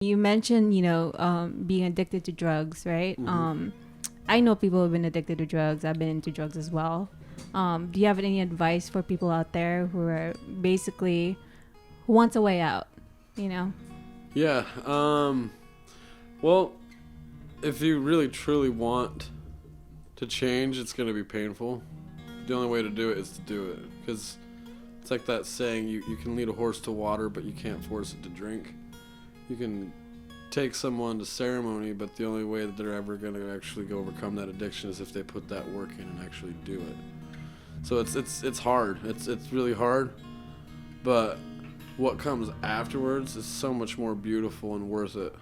You mentioned, being addicted to drugs, right? Mm-hmm. I know people who've been addicted to drugs. I've been into drugs as well. Do you have any advice for people out there who are basically who wants a way out? Yeah. Well, if you really truly want to change, it's going to be painful. The only way to do it is to do it. Because it's like that saying, you can lead a horse to water, but you can't force it to drink. You can take someone to ceremony, but the only way that they're ever going to actually overcome that addiction is if they put that work in and actually do it. So it's hard. It's really hard. But what comes afterwards is so much more beautiful and worth it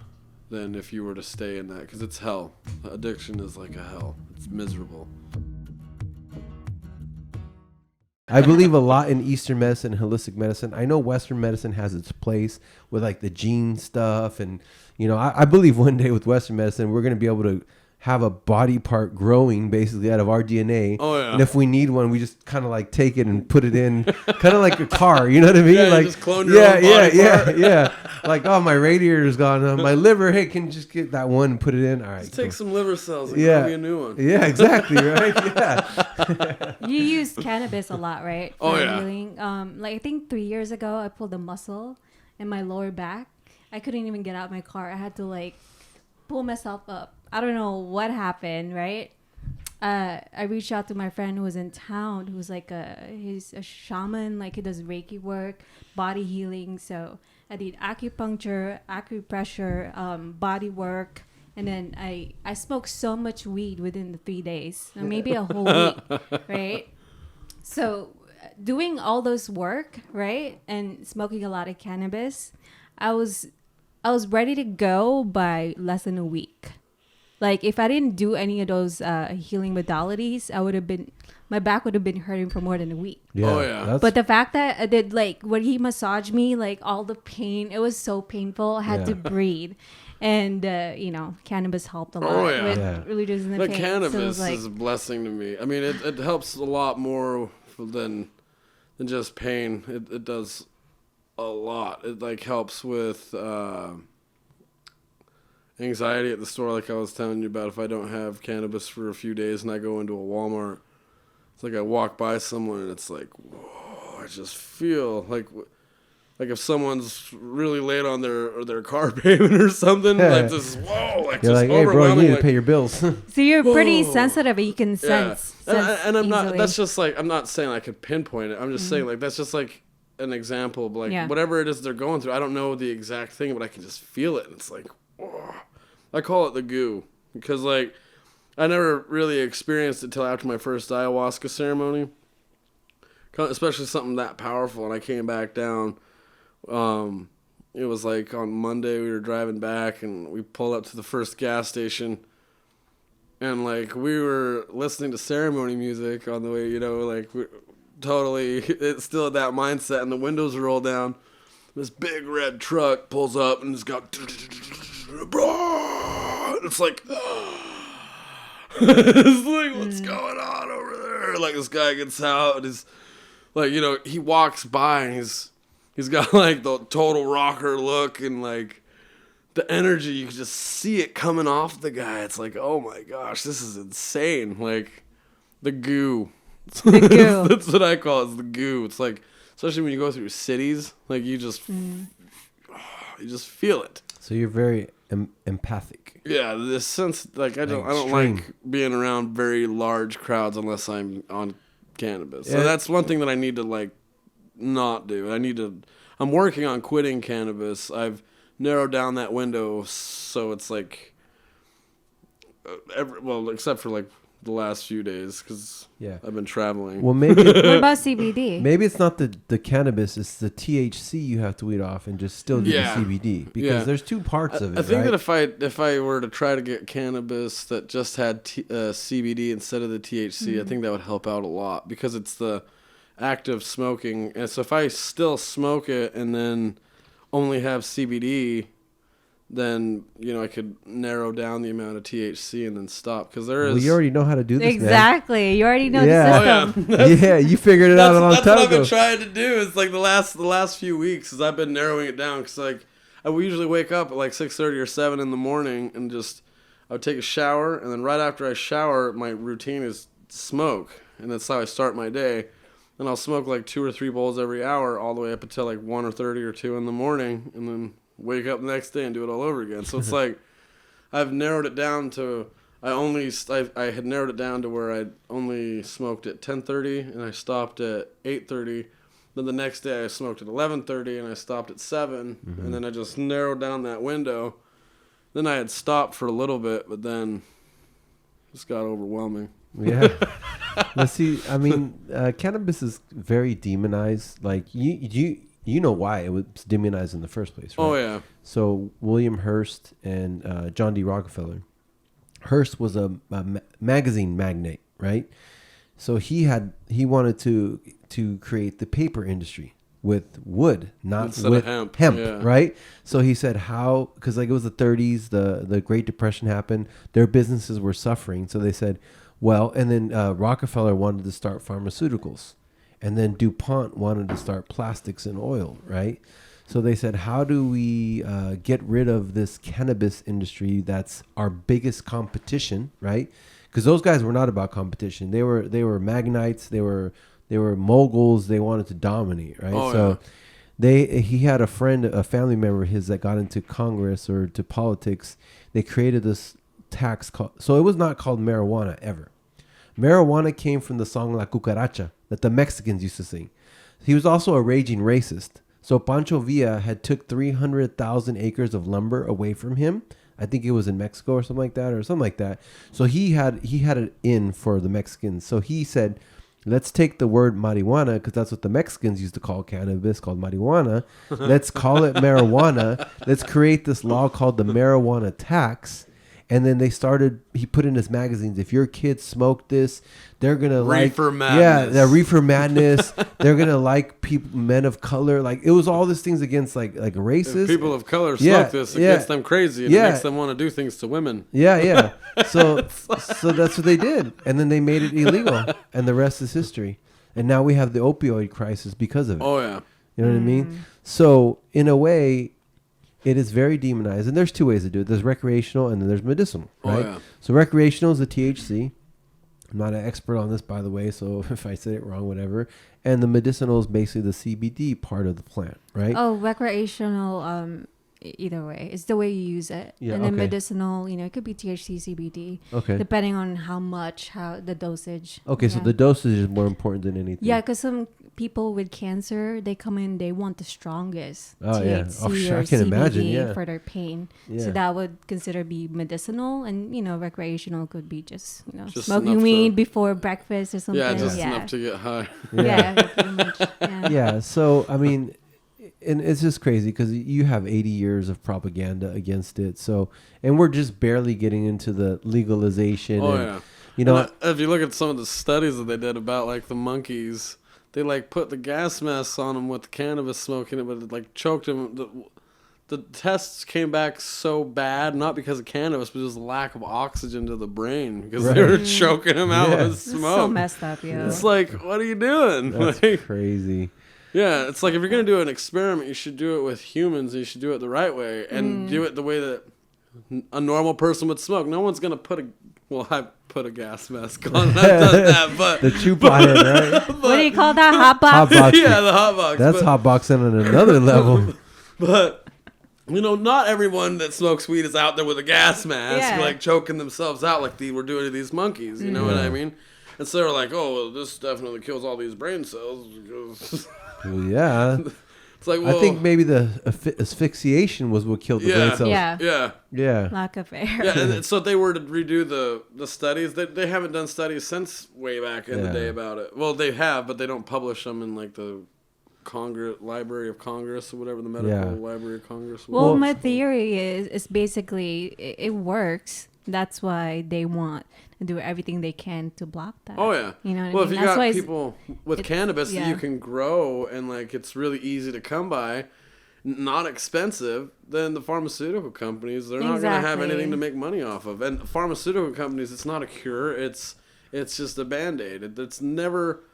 than if you were to stay in that, because it's hell. Addiction is like a hell. It's miserable. I believe a lot in Eastern medicine and holistic medicine. I know Western medicine has its place with like the gene stuff. And, I believe one day with Western medicine, we're going to be able to have a body part growing basically out of our DNA. Oh, yeah. And if we need one, we just kind of like take it and put it in kind of like a car. You know what I mean? Yeah, like, just clone your own body part. Yeah. Like, oh, my radiator's gone. My liver, hey, can you just get that one and put it in? All right. Just take some liver cells and grow me a new one. Yeah, exactly, right? Yeah. You use cannabis a lot, right? Oh, For yeah. healing. I think 3 years ago, I pulled a muscle in my lower back. I couldn't even get out of my car. I had to pull myself up. I don't know what happened, right? I reached out to my friend who was in town, who's he's a shaman, he does Reiki work, body healing. So I did acupuncture, acupressure, body work. And then I smoked so much weed within the 3 days, maybe a whole week, right? So doing all those work, right? And smoking a lot of cannabis, I was ready to go by less than a week. If I didn't do any of those healing modalities, my back would have been hurting for more than a week. Yeah. Oh, yeah. But the fact that I did, when he massaged me, all the pain, it was so painful. I had to breathe. And, cannabis helped a lot. Oh, yeah. With reducing the The pain. cannabis So is a blessing to me. I mean, it helps a lot more than just pain. It does a lot. It helps with anxiety at the store, like I was telling you about. If I don't have cannabis for a few days and I go into a Walmart, it's like I walk by someone and it's like, whoa, I just feel like if someone's really late on their car payment or something, this, whoa, you're just hey, bro, you need to pay your bills. So you're pretty sensitive, and you can sense. And I'm not. easily. That's just I'm not saying I could pinpoint it. I'm just saying that's just an example of whatever it is they're going through. I don't know the exact thing, but I can just feel it, and it's like, whoa. I call it the goo because I never really experienced it till after my first ayahuasca ceremony, especially something that powerful. And I came back down. It was on Monday we were driving back and we pulled up to the first gas station and we were listening to ceremony music on the way, we totally, it's still at that mindset, and the windows roll down. This big red truck pulls up and it's got, it's like, what's going on over there? This guy gets out and he's he walks by and he's got the total rocker look and the energy, you can just see it coming off the guy. It's oh my gosh, this is insane. The goo. The goo. That's what I call it, is the goo. It's especially when you go through cities, you just feel it. So you're very empathic. Yeah, this sense, I don't like being around very large crowds unless I'm on cannabis. So that's one thing that I need to not do. I'm working on quitting cannabis. I've narrowed down that window so it's except for the last few days because I've been traveling. Well, maybe What about CBD? maybe it's not the cannabis, it's the THC you have to weed off and just still do the CBD because there's two parts of it. I think right? that if I were to try to get cannabis that just had CBD instead of the THC, I think that would help out a lot because it's the active smoking. And so if I still smoke it and then only have CBD, then I could narrow down the amount of THC and then stop because there is. Well, you already know how to do this, Exactly. man. You already know Yeah. the system. Yeah, you figured it out a long That's time what I've ago. been trying to do. It's the last few weeks as I've been narrowing it down because I would usually wake up at like 6:30 or 7 in the morning and I would take a shower, and then right after I shower, my routine is smoke, and that's how I start my day. And I'll smoke like 2 or 3 bowls every hour, all the way up until like 1:30 or 2 in the morning, and then wake up the next day and do it all over again. So it's like I've narrowed it down to I had narrowed it down to where I only smoked at 10:30 and I stopped at 8:30. Then the next day I smoked at 11:30 and I stopped at 7, and then I just narrowed down that window. Then I had stopped for a little bit, but then it just got overwhelming. Yeah. Let's see. I mean, cannabis is very demonized. Like you know why it was demonized in the first place, right? Oh yeah. So William Hearst and John D. Rockefeller. Hearst was a magazine magnate, right? So he wanted to create the paper industry with wood, not instead with of hemp, yeah. Right? So he said how, because like it was the 30s, the Great Depression happened, their businesses were suffering. So they said, well, and then Rockefeller wanted to start pharmaceuticals, and then DuPont wanted to start plastics and oil, right? So they said, how do we get rid of this cannabis industry that's our biggest competition, right? Because those guys were not about competition. They were magnates. They were moguls. They wanted to dominate, right? Oh, so he had a family member of his that got into Congress or to politics. They created this tax so it was not called marijuana ever. Marijuana came from the song La Cucaracha that the Mexicans used to sing. He was also a raging racist. So Pancho Villa had took 300,000 acres of lumber away from him. I think it was in Mexico or something like that. So he had it in for the Mexicans. So he said, let's take the word marijuana, because that's what the Mexicans used to call cannabis, called marijuana. Let's call it marijuana. Let's create this law called the marijuana tax. And then he put in his magazines, if your kids smoke this, they're going to like... Reefer madness. Yeah, the reefer madness. They're going to like men of color. Like, it was all these things against like racist. If people of color smoke this, it gets them crazy, and it makes them want to do things to women. Yeah. So that's what they did. And then they made it illegal. And the rest is history. And now we have the opioid crisis because of it. Oh, yeah. You know what I mean? So, in a way... it is very demonized, and there's 2 ways to do it. There's recreational, and then there's medicinal, right? Oh, yeah. So recreational is the THC. I'm not an expert on this, by the way, so if I said it wrong, whatever. And the medicinal is basically the CBD part of the plant, right? Oh, recreational, either way. It's the way you use it. Yeah, and then okay. medicinal, it could be THC, CBD. Okay. Depending on how the dosage. Okay, so the dosage is more important than anything. Yeah, because some people with cancer, they come in, they want the strongest THC or I can CBD imagine, for their pain. Yeah. So that would consider be medicinal, and recreational could be just Just smoking weed before breakfast or something. Yeah, just enough to get high. Yeah, pretty much. Yeah. Yeah, so I mean, and it's just crazy because you have 80 years of propaganda against it. So, and we're just barely getting into the legalization. Oh, and, yeah. If you look at some of the studies that they did about like the monkeys, they like put the gas masks on them with the cannabis smoking it, but it like choked them. The tests came back so bad, not because of cannabis, but just lack of oxygen to the brain because they were choking them out with smoke. It's so messed up, yeah. It's like, what are you doing? That's like, crazy. Yeah, it's like if you're going to do an experiment, you should do it with humans. And you should do it the right way and do it the way that a normal person would smoke. No one's going to I put a gas mask on. I've done that, but... the chupa head, right? What do you call that? Hot box? Yeah, the hot box. That's hot boxing on another level. But... not everyone that smokes weed is out there with a gas mask, like choking themselves out like they were doing to these monkeys. You know what I mean? And so they're like, oh, well, this definitely kills all these brain cells. Well, yeah. It's like, well, I think maybe the asphyxiation was what killed the brain cells. Yeah. Lack of air. Yeah, and so if they were to redo the studies, they haven't done studies since way back in the day about it. Well, they have, but they don't publish them in like the Library of Congress or whatever, the medical Library of Congress. Well, my theory is basically it works. That's why they want to do everything they can to block that. Oh yeah. You know what well, I mean? if you That's got people with cannabis that you can grow and like it's really easy to come by, not expensive, then the pharmaceutical companies, they're not going to have anything to make money off of. And pharmaceutical companies, it's not a cure. It's just a Band-Aid. It's never...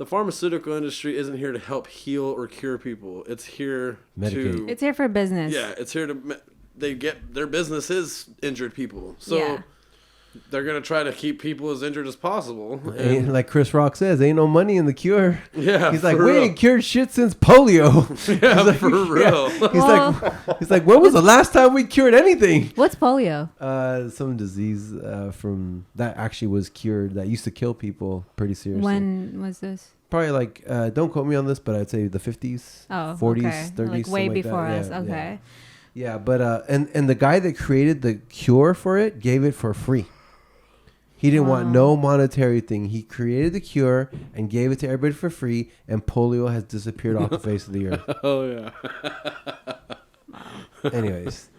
the pharmaceutical industry isn't here to help heal or cure people. It's here Medicate. It's here for business. Yeah, it's here to... Their business is injured people. So they're going to try to keep people as injured as possible. And like Chris Rock says, ain't no money in the cure. Yeah, he's like, we ain't cured shit since polio. Yeah, like, for real. He's like, when was the last time we cured anything? What's polio? Some disease from that actually was cured that used to kill people pretty seriously. When was this? Probably like, don't quote me on this, but I'd say the 50s, 40s, 30s. Like way before like us. Okay. Yeah, but and the guy that created the cure for it gave it for free. He didn't want no monetary thing. He created the cure and gave it to everybody for free, and polio has disappeared off the face of the earth. Oh, yeah. Anyways,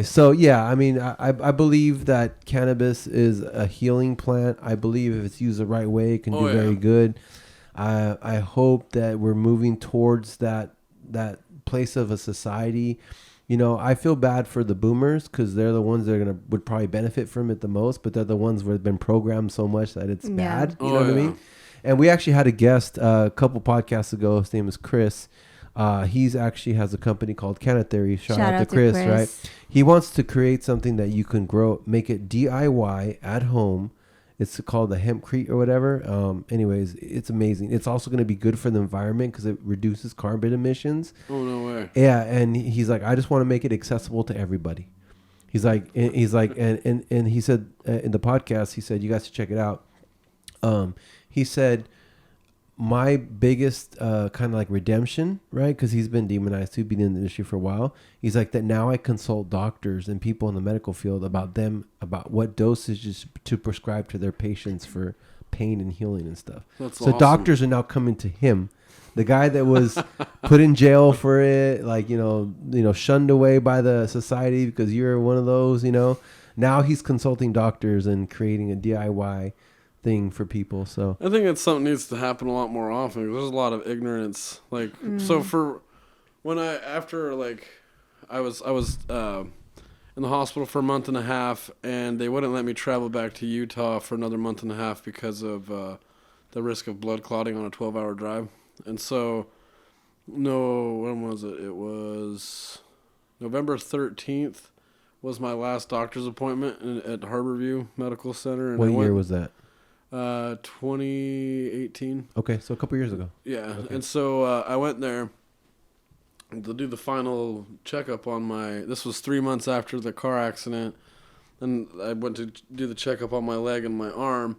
so yeah, I mean, I believe that cannabis is a healing plant. I believe if it's used the right way, it can do very good. I hope that we're moving towards that place of a society. You know, I feel bad for the boomers because they're the ones that would probably benefit from it the most, but they're the ones who have been programmed so much that it's bad. You know what I mean? And we actually had a guest a couple podcasts ago. His name is Chris. He's actually has a company called Canna Theory. Shout out to Chris, right? He wants to create something that you can grow, make it DIY at home. It's called the hempcrete or whatever. Anyways, it's amazing. It's also going to be good for the environment because it reduces carbon emissions. Oh, no way. Yeah, and he's like, I just want to make it accessible to everybody. And he said in the podcast, he said, you guys should check it out. He said, my biggest kind of like redemption, right? Because he's been demonized too, being in the industry for a while. He's like that now I consult doctors and people in the medical field about what dosages to prescribe to their patients for pain and healing and stuff. That's so awesome. Doctors are now coming to him. The guy that was put in jail for it, like, you know, shunned away by the society because you're one of those, you know. Now he's consulting doctors and creating a DIY thing for people. So I think it's something that needs to happen a lot more often. There's a lot of ignorance. Like, so for when I was in the hospital for a month and a half, and they wouldn't let me travel back to Utah for another month and a half because of the risk of blood clotting on a 12-hour drive. And so, when was it? It was November 13th was my last doctor's appointment at Harborview Medical Center. And what year was that? 2018. Okay, so a couple years ago. Yeah, okay. And so I went there to do the final checkup on this was 3 months after the car accident, and I went to do the checkup on my leg and my arm,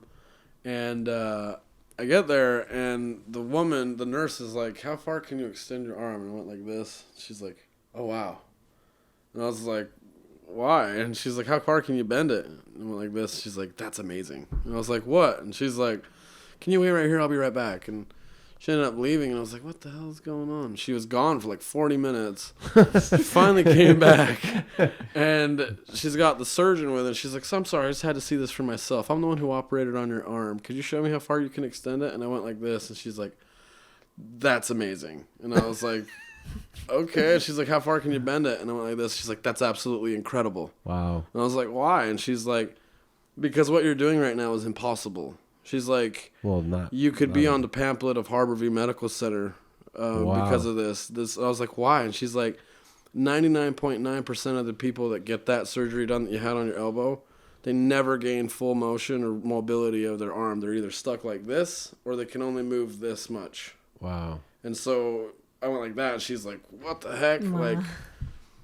and I get there, and the nurse is like, how far can you extend your arm? And I went like this. She's like, oh, wow. And I was like, why? And she's like, how far can you bend it? And I went like this. She's like, that's amazing. And I was like, what? And she's like, can you wait right here? I'll be right back. And she ended up leaving, and I was like, what the hell is going on? She was gone for like 40 minutes. She finally came back, and she's got the surgeon with her. She's like, so I'm sorry, I just had to see this for myself. I'm the one who operated on your arm. Could you show me how far you can extend it? And I went like this, and she's like, that's amazing. And I was like, okay. She's like, how far can you bend it? And I went like this. She's like, that's absolutely incredible. Wow. And I was like, why? And she's like, because what you're doing right now is impossible. She's like, you could be on the pamphlet of Harborview Medical Center because of this. I was like, why? And she's like, 99.9% of the people that get that surgery done that you had on your elbow, they never gain full motion or mobility of their arm. They're either stuck like this or they can only move this much. Wow. And so I went like that, and she's like, what the heck? Wow. Like,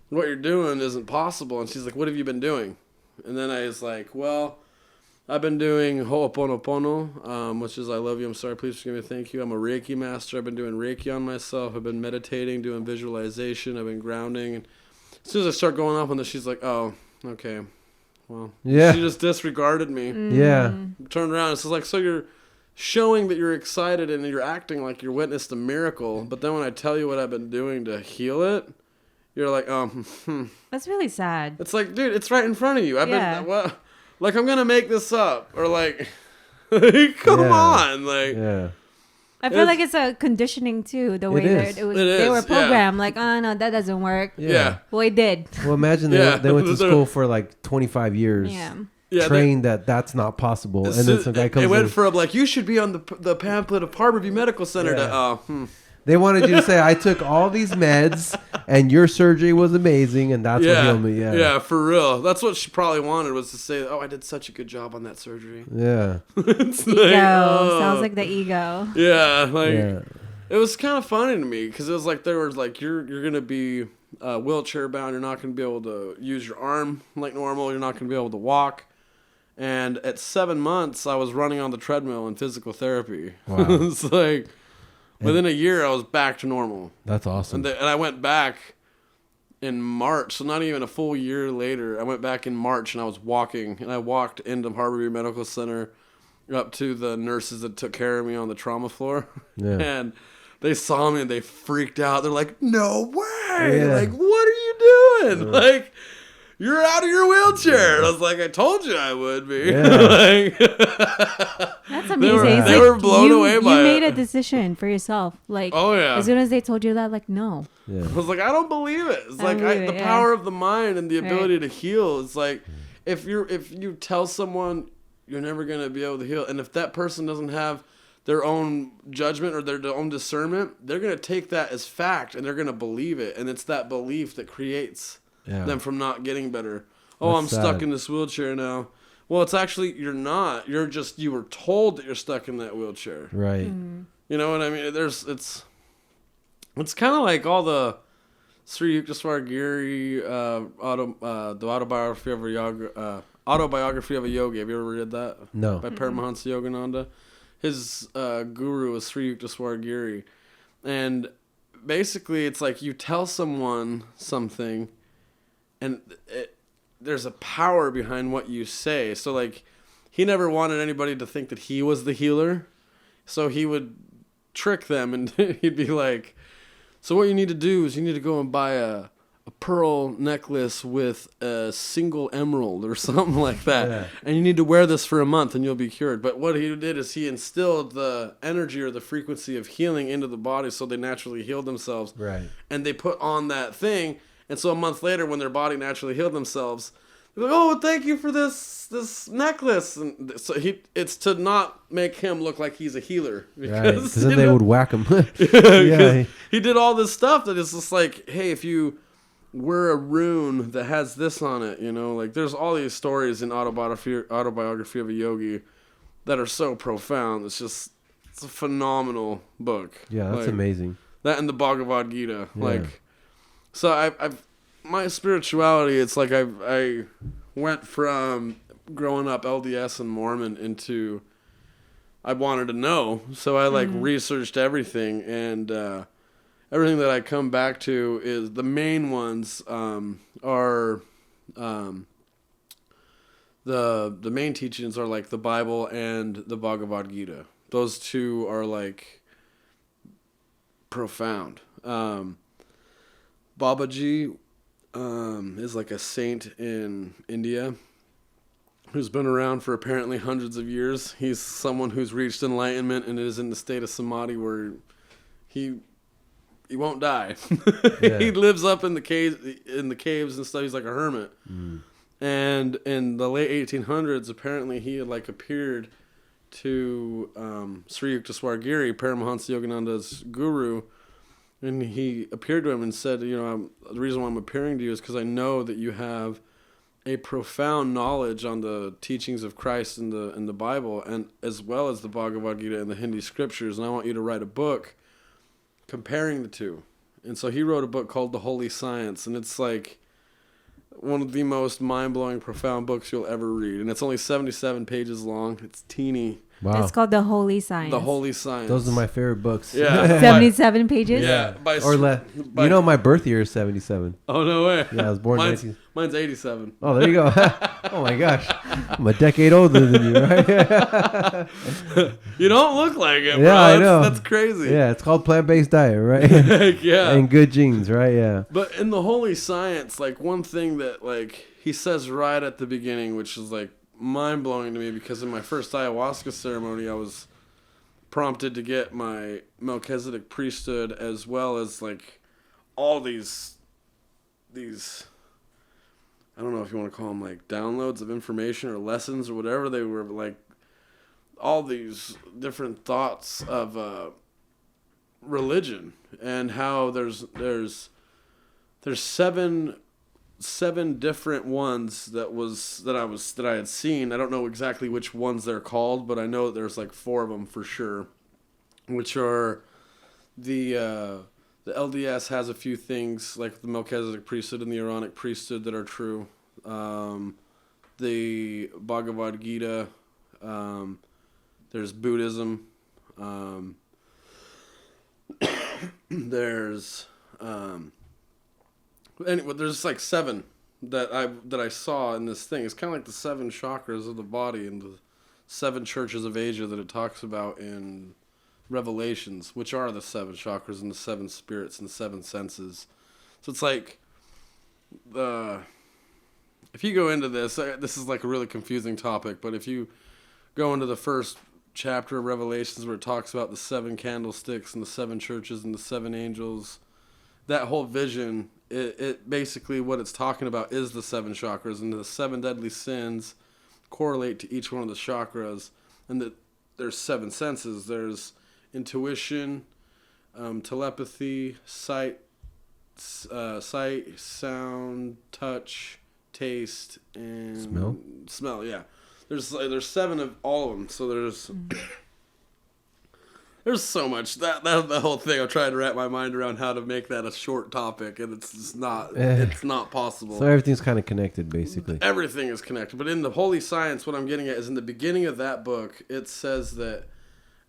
what you're doing isn't possible. And she's like, what have you been doing? And then I was like, well, I've been doing Ho'oponopono, which is I love you, I'm sorry, please forgive me, thank you. I'm a Reiki master. I've been doing Reiki on myself. I've been meditating, doing visualization. I've been grounding. And as soon as I start going off on this, she's like, oh, okay. Well, yeah. She just disregarded me. Yeah. Turned around. It's like, so you're showing that you're excited and you're acting like you witnessed a miracle. But then when I tell you what I've been doing to heal it, you're like, That's really sad. It's like, dude, it's right in front of you. I've been, what? Like, I'm going to make this up. Or, like, come on. Like, I feel like it's a conditioning, too, the way they were programmed. Like, oh, no, that doesn't work. Yeah. Well, it did. Well, imagine they went to school for, like, 25 years. Yeah. trained that's not possible. And then some guy comes It went in. from like, you should be on the pamphlet of Harborview Medical Center to, They wanted you to say, I took all these meds and your surgery was amazing and that's what healed me. Yeah, for real. That's what she probably wanted, was to say, I did such a good job on that surgery. Yeah. It's ego. like, Sounds like the ego. Yeah, it was kind of funny to me because it was like, there was like, you're going to be wheelchair bound. You're not going to be able to use your arm like normal. You're not going to be able to walk. And at 7 months, I was running on the treadmill in physical therapy. Wow. It's like, within a year, I was back to normal. That's awesome. And I went back in March, so not even a full year later. I went back in March, and I was walking. And I walked into Harborview Medical Center up to the nurses that took care of me on the trauma floor. Yeah. And they saw me, and they freaked out. They're like, no way! Yeah. Like, what are you doing? Like, you're out of your wheelchair. And I was like, I told you I would be. Yeah. That's amazing. They were blown away by it. You made a decision for yourself. Like, as soon as they told you that, like, no. Yeah. I was like, I don't believe it. It's like the power of the mind and the ability to heal. It's like, if you tell someone you're never going to be able to heal, and if that person doesn't have their own judgment or their own discernment, they're going to take that as fact and they're going to believe it. And it's that belief that creates them from not getting better. Oh, I'm stuck in this wheelchair now. Well, it's actually, you're not. You were told that you're stuck in that wheelchair. Right. You know what I mean? It's kind of like all the Sri Yukteswar-Giri the autobiography of a yogi. Have you ever read that? No. By Paramahansa Yogananda. His guru was Sri Yukteswar-Giri. And basically, it's like you tell someone something, and there's a power behind what you say. So, like, he never wanted anybody to think that he was the healer. So he would trick them, and he'd be like, so what you need to do is you need to go and buy a pearl necklace with a single emerald or something like that. Yeah. And you need to wear this for a month and you'll be cured. But what he did is he instilled the energy or the frequency of healing into the body so they naturally healed themselves. Right. And they put on that thing. And so a month later, when their body naturally healed themselves, they're like, oh, thank you for this necklace. And so it's to not make him look like he's a healer. Because then they would whack him. He did all this stuff that is just like, hey, if you wear a rune that has this on it, you know, like there's all these stories in autobiography of a yogi that are so profound. It's a phenomenal book. Yeah, that's amazing. That and the Bhagavad Gita. Yeah. Like, so I've my spirituality, it's like I went from growing up LDS and Mormon into, I wanted to know. So I researched everything, and everything that I come back to is the main ones are the main teachings are like the Bible and the Bhagavad Gita. Those two are like profound. Babaji is like a saint in India who's been around for apparently hundreds of years. He's someone who's reached enlightenment and is in the state of samadhi where he won't die. Yeah. He lives up in the caves and stuff. He's like a hermit. And in the late 1800s, apparently he had like appeared to Sri Yukteswar-Giri, Paramahansa Yogananda's guru, and he appeared to him and said, you know, the reason why I'm appearing to you is because I know that you have a profound knowledge on the teachings of Christ in the Bible, and as well as the Bhagavad Gita and the Hindi scriptures, and I want you to write a book comparing the two. And so he wrote a book called The Holy Science, and it's like one of the most mind-blowing, profound books you'll ever read. And it's only 77 pages long. It's teeny. Wow. It's called The Holy Science. The Holy Science. Those are my favorite books. Yeah. 77 pages? Yeah. Or less. You know, my birth year is 77. Oh, no way. Yeah, I was born mine's 87. Oh, there you go. Oh, my gosh. I'm a decade older than you, right? You don't look like it, bro. Yeah, I know. That's crazy. Yeah, it's called plant-based diet, right? Yeah. And good genes, right? Yeah. But in The Holy Science, like, one thing that, like, he says right at the beginning, which is, like, mind-blowing to me, because in my first ayahuasca ceremony, I was prompted to get my Melchizedek priesthood, as well as, like, all these I don't know if you want to call them like downloads of information or lessons or whatever. They were like all these different thoughts of religion and how there's seven different ones that I had seen. I don't know exactly which ones they're called, but I know there's like 4 of them for sure, which are the LDS has a few things like the Melchizedek priesthood and the Aaronic priesthood that are true. The Bhagavad Gita, there's Buddhism, there's anyway, there's like 7 that I saw in this thing. It's kind of like the 7 chakras of the body and the 7 churches of Asia that it talks about in Revelations, which are the 7 chakras and the 7 spirits and the 7 senses. So it's like if you go into this is like a really confusing topic, but if you go into the first chapter of Revelations where it talks about the 7 candlesticks and the 7 churches and the 7 angels, that whole vision, it basically what it's talking about is the 7 chakras, and the 7 deadly sins correlate to each one of the chakras, and that there's 7 senses. There's intuition, telepathy, sight, sound, touch, taste, and smell. Yeah, there's 7 of all of them. So there's so much that the whole thing. I'm trying to wrap my mind around how to make that a short topic, and it's just not. It's not possible. So everything's kind of connected, basically. Everything is connected. But in the Holy Science, what I'm getting at is in the beginning of that book, it says that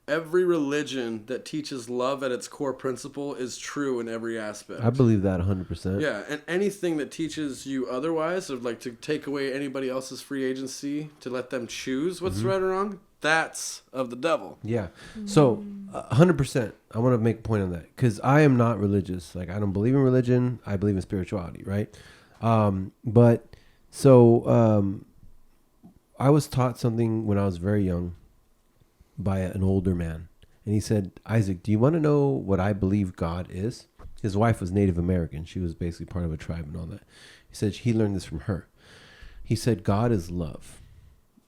every religion that teaches love at its core principle is true in every aspect. I believe that 100%. Yeah, and anything that teaches you otherwise, or like to take away anybody else's free agency, to let them choose what's right or wrong, that's of the devil. Yeah. So 100%. I want to make a point on that because I am not religious. Like, I don't believe in religion. I believe in spirituality, right? I was taught something when I was very young by an older man. And he said, Isaac, do you want to know what I believe God is? His wife was Native American. She was basically part of a tribe and all that. He said he learned this from her. He said, God is love.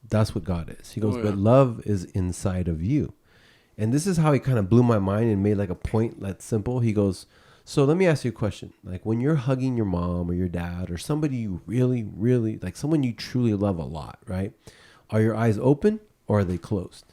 That's what God is. He goes, but love is inside of you. And this is how he kind of blew my mind and made like a point that's simple. He goes, so let me ask you a question. Like when you're hugging your mom or your dad or somebody you really, really, like someone you truly love a lot, right? Are your eyes open or are they closed?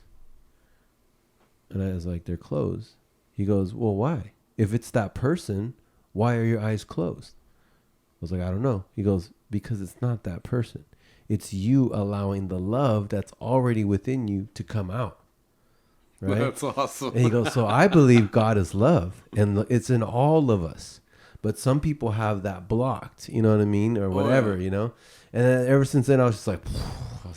And I was like, they're closed. He goes, well, why? If it's that person, why are your eyes closed? I was like, I don't know. He goes, because it's not that person. It's you allowing the love that's already within you to come out. Right? That's awesome. And he goes, so I believe God is love and it's in all of us. But some people have that blocked, you know what I mean? Or whatever, you know? And then ever since then, I was just like,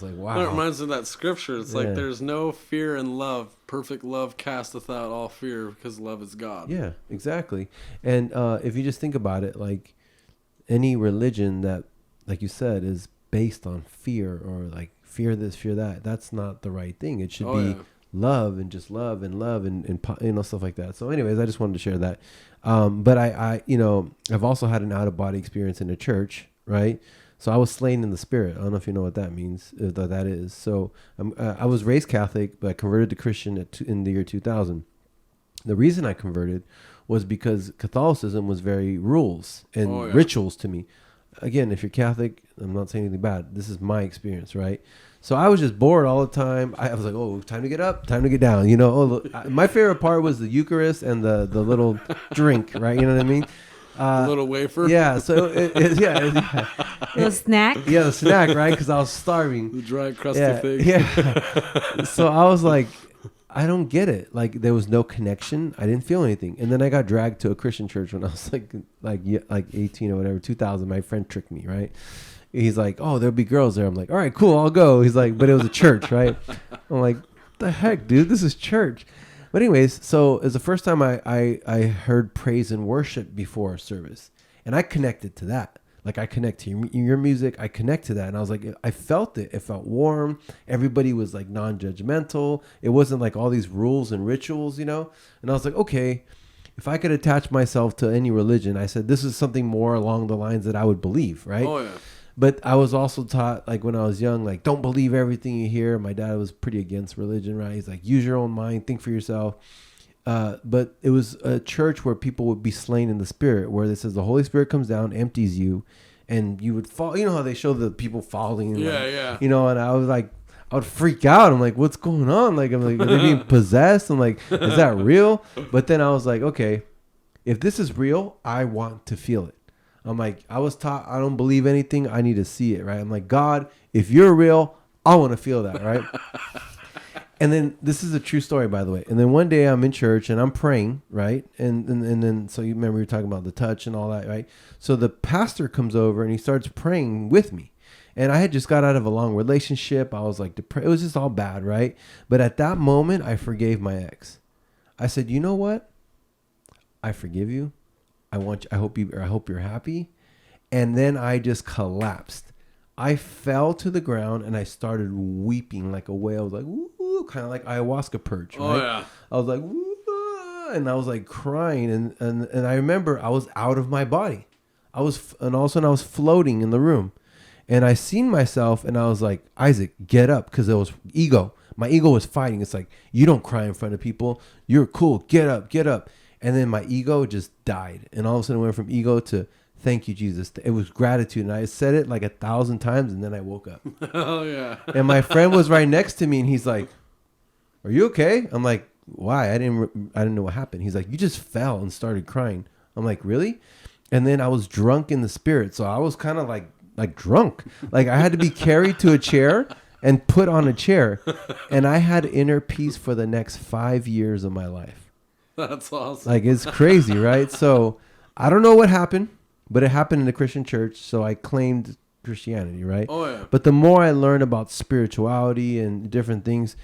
wow. It reminds me of that scripture. It's like, there's no fear in love. Perfect love casteth out all fear because love is God. Yeah, exactly. And if you just think about it, like any religion that, like you said, is based on fear or like fear this, fear that, that's not the right thing. It should be love and just love and you know, stuff like that. So anyways, I just wanted to share that. But I you know, I've also had an out of body experience in a church, right? So I was slain in the spirit. I don't know if you know what that means, that is. So I was raised Catholic, but I converted to Christian in the year 2000. The reason I converted was because Catholicism was very rules and rituals to me. Again, if you're Catholic, I'm not saying anything bad. This is my experience, right? So I was just bored all the time. I was like, oh, time to get up, time to get down. You know, my favorite part was the Eucharist and the little drink, right? You know what I mean? A little wafer? Yeah. So, The snack? Yeah, the snack, right? Because I was starving. The dry, crusty thing. Yeah. So I was like, I don't get it. Like, there was no connection. I didn't feel anything. And then I got dragged to a Christian church when I was like 18 or whatever, 2000. My friend tricked me, right? He's like, oh, there'll be girls there. I'm like, all right, cool, I'll go. He's like, but it was a church, right? I'm like, the heck, dude, this is church. But anyways, so it was the first time I heard praise and worship before a service. And I connected to that. Like, I connect to your music. I connect to that. And I was like, I felt it. It felt warm. Everybody was like non-judgmental. It wasn't like all these rules and rituals, you know? And I was like, okay, if I could attach myself to any religion, I said, this is something more along the lines that I would believe, right? Oh, yeah. But I was also taught, like when I was young, like don't believe everything you hear. My dad was pretty against religion, right? He's like, use your own mind, think for yourself. But it was a church where people would be slain in the spirit, where it says the Holy Spirit comes down, empties you, and you would fall. You know how they show the people falling? Yeah. You know, and I was like, I would freak out. I'm like, what's going on? Like, I'm like, are they being possessed? I'm like, is that real? But then I was like, okay, if this is real, I want to feel it. I'm like, I was taught I don't believe anything. I need to see it, right? I'm like, God, if you're real, I want to feel that, right? And then this is a true story, by the way. And then one day I'm in church and I'm praying, right? And then so you remember you were talking about the touch and all that, right? So the pastor comes over and he starts praying with me. And I had just got out of a long relationship. I was like, it was just all bad, right? But at that moment, I forgave my ex. I said, you know what? I forgive you. I hope you're happy. And then I just collapsed. I fell to the ground and I started weeping like a whale. I was like, woo, kind of like ayahuasca perch, right? Oh, yeah. I was like, woo, and I was like crying. And I remember I was out of my body. And all of a sudden I was floating in the room. And I seen myself and I was like, Isaac, get up. Because it was ego. My ego was fighting. It's like, you don't cry in front of people. You're cool. Get up, get up. And then my ego just died. And all of a sudden it went from ego to thank you, Jesus. It was gratitude. And I said it like 1,000 times and then I woke up. Oh, yeah. And my friend was right next to me and he's like, are you okay? I'm like, why? I didn't know what happened. He's like, you just fell and started crying. I'm like, really? And then I was drunk in the spirit. So I was kind of like drunk. Like I had to be carried to a chair and put on a chair. And I had inner peace for the next 5 years of my life. That's awesome. Like it's crazy, right? So I don't know what happened, but it happened in the Christian church. So I claimed Christianity, right? Oh, yeah. But the more I learned about spirituality and different things,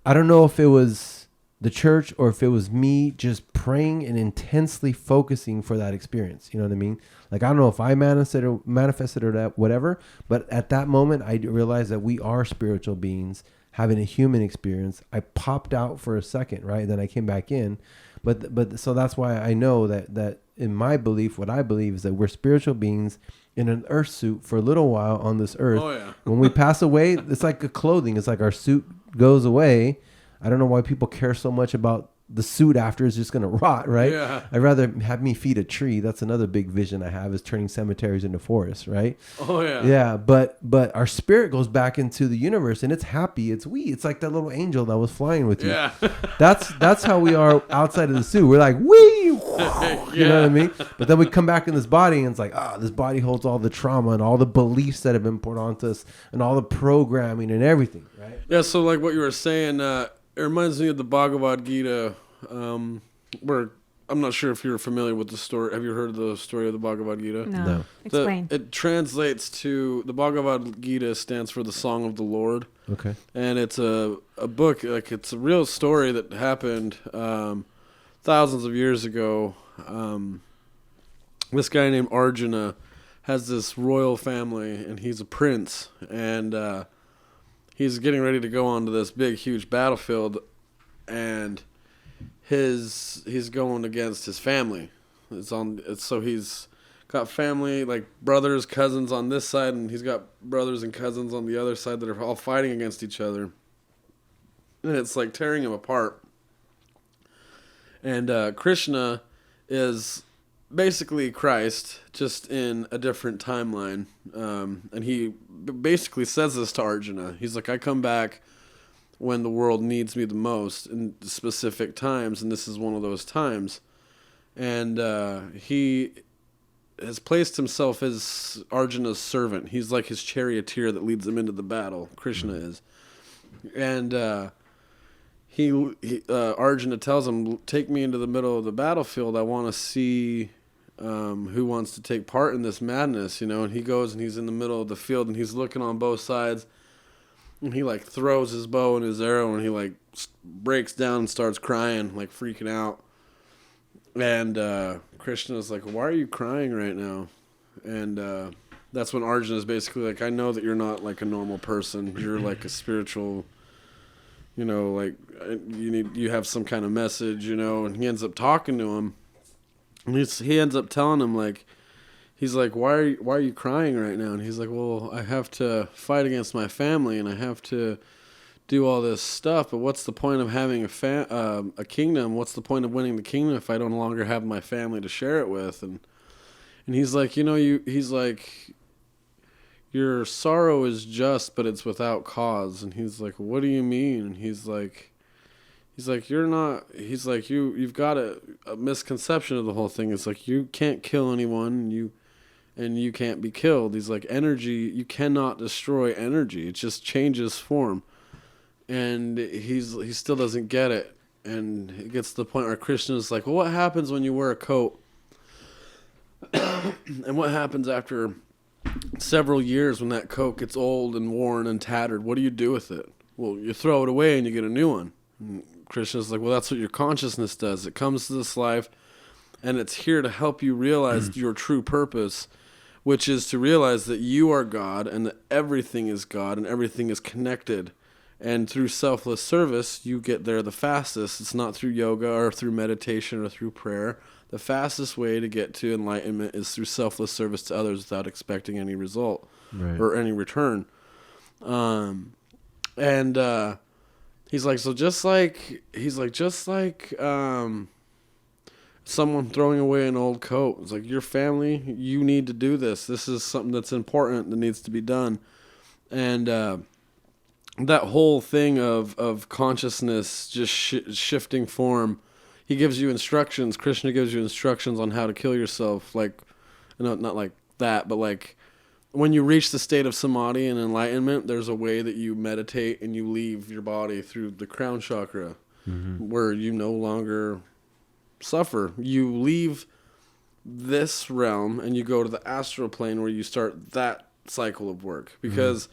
I don't know if it was the church or if it was me just praying and intensely focusing for that experience. You know what I mean? Like, I don't know if I manifested or that, whatever. But at that moment, I realized that we are spiritual beings having a human experience. I popped out for a second, right? Then I came back in. But so that's why I know that in my belief, what I believe is that we're spiritual beings in an earth suit for a little while on this earth. Oh, yeah. When we pass away, it's like a clothing. It's like our suit goes away. I don't know why people care so much about the suit after it's just going to rot, right? Yeah. I'd rather have me feed a tree. That's another big vision I have, is turning cemeteries into forests, right? Oh, yeah. Yeah, but our spirit goes back into the universe and it's happy. It's it's like that little angel that was flying with you. Yeah. That's how we are outside of the suit. We're like, wee! You know what I mean? But then we come back in this body and it's like, this body holds all the trauma and all the beliefs that have been put onto us and all the programming and everything, right? Yeah, so like what you were saying, it reminds me of the Bhagavad Gita, where I'm not sure if you're familiar with the story. Have you heard the story of the Bhagavad Gita? No. Explain. It translates to, the Bhagavad Gita stands for the Song of the Lord. Okay. And it's a book, like it's a real story that happened thousands of years ago. This guy named Arjuna has this royal family, and he's a prince, and he's getting ready to go onto this big, huge battlefield, and he's going against his family. So he's got family, like brothers, cousins on this side, and he's got brothers and cousins on the other side that are all fighting against each other. And it's like tearing him apart. And Krishna is basically Christ, just in a different timeline. And he basically says this to Arjuna. He's like, I come back when the world needs me the most in specific times, and this is one of those times. And he has placed himself as Arjuna's servant. He's like his charioteer that leads him into the battle. Krishna is. And Arjuna tells him, take me into the middle of the battlefield. I want to see who wants to take part in this madness, you know. And he goes and he's in the middle of the field and he's looking on both sides. And he like throws his bow and his arrow and he like breaks down and starts crying, like freaking out. And Krishna's like, why are you crying right now? And that's when Arjuna's basically like, I know that you're not like a normal person. You're like a spiritual, you know, like you have some kind of message, you know. And he ends up talking to him. And he ends up telling him, like, he's like, why are you crying right now? And he's like, well, I have to fight against my family and I have to do all this stuff, but what's the point of having a kingdom? What's the point of winning the kingdom if I no longer have my family to share it with? And he's like, he's like, your sorrow is just, but it's without cause. And he's like, what do you mean? And he's like, you're not, he's like, you've got a misconception of the whole thing. It's like, you can't kill anyone and you can't be killed. He's like, energy, you cannot destroy energy. It just changes form. And he still doesn't get it. And it gets to the point where Krishna is like, well, what happens when you wear a coat? And what happens after several years when that coat gets old and worn and tattered? What do you do with it? Well, you throw it away and you get a new one. And Krishna's like, well, that's what your consciousness does. It comes to this life and it's here to help you realize your true purpose, which is to realize that you are God and that everything is God and everything is connected. And through selfless service, you get there the fastest. It's not through yoga or through meditation or through prayer. The fastest way to get to enlightenment is through selfless service to others without expecting any result or any return. He's like, so just like someone throwing away an old coat. It's like, your family, you need to do this. This is something that's important that needs to be done. And that whole thing of consciousness just shifting form, he gives you instructions. Krishna gives you instructions on how to kill yourself. Like, not like that, but like when you reach the state of samadhi and enlightenment, there's a way that you meditate and you leave your body through the crown chakra, where you no longer suffer. You leave this realm and you go to the astral plane where you start that cycle of work. Because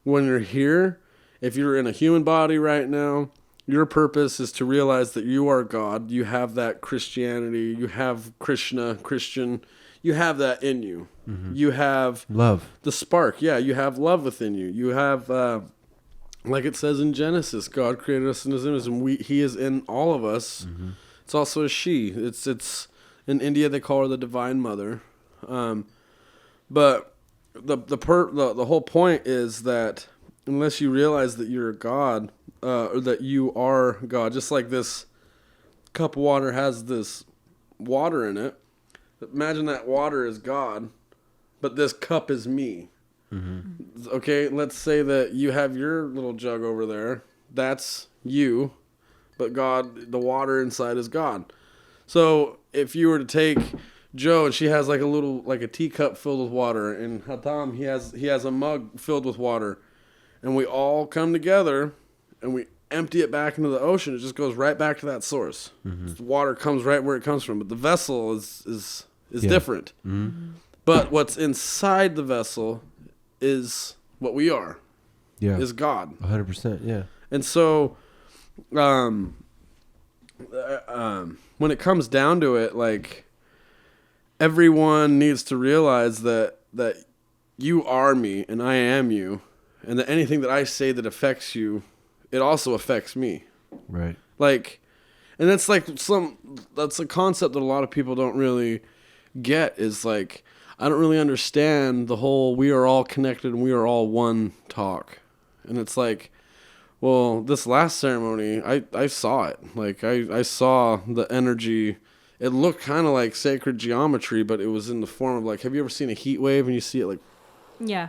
when you're here, if you're in a human body right now, your purpose is to realize that you are God. You have that Christianity. You have Krishna, Christian. You have that in you. You have love. The spark. Yeah, you have love within you. You have, like it says in Genesis, God created us in his image, and he is in all of us. It's also a she. It's in India they call her the Divine Mother. But the whole point is that unless you realize that you're a God, or that you are God, just like this cup of water has this water in it. Imagine that water is God, but this cup is me. Okay, let's say that you have your little jug over there. That's you, but God, the water inside is God. So if you were to take Joe and she has like a teacup filled with water, and Hatam, he has a mug filled with water, and we all come together and we empty it back into the ocean, it just goes right back to that source. The water comes right where it comes from, but the vessel is different. But what's inside the vessel is what we are. Is God. 100%. Yeah. And so, when it comes down to it, like, everyone needs to realize that you are me and I am you, and that anything that I say that affects you, it also affects me. Right. Like, and that's like that's a concept that a lot of people don't really get, is like, I don't really understand the whole we are all connected and we are all one talk. And it's like, well, this last ceremony, I saw it. Like, I saw the energy. It looked kind of like sacred geometry, but it was in the form of, like, have you ever seen a heat wave and you see it like... Yeah.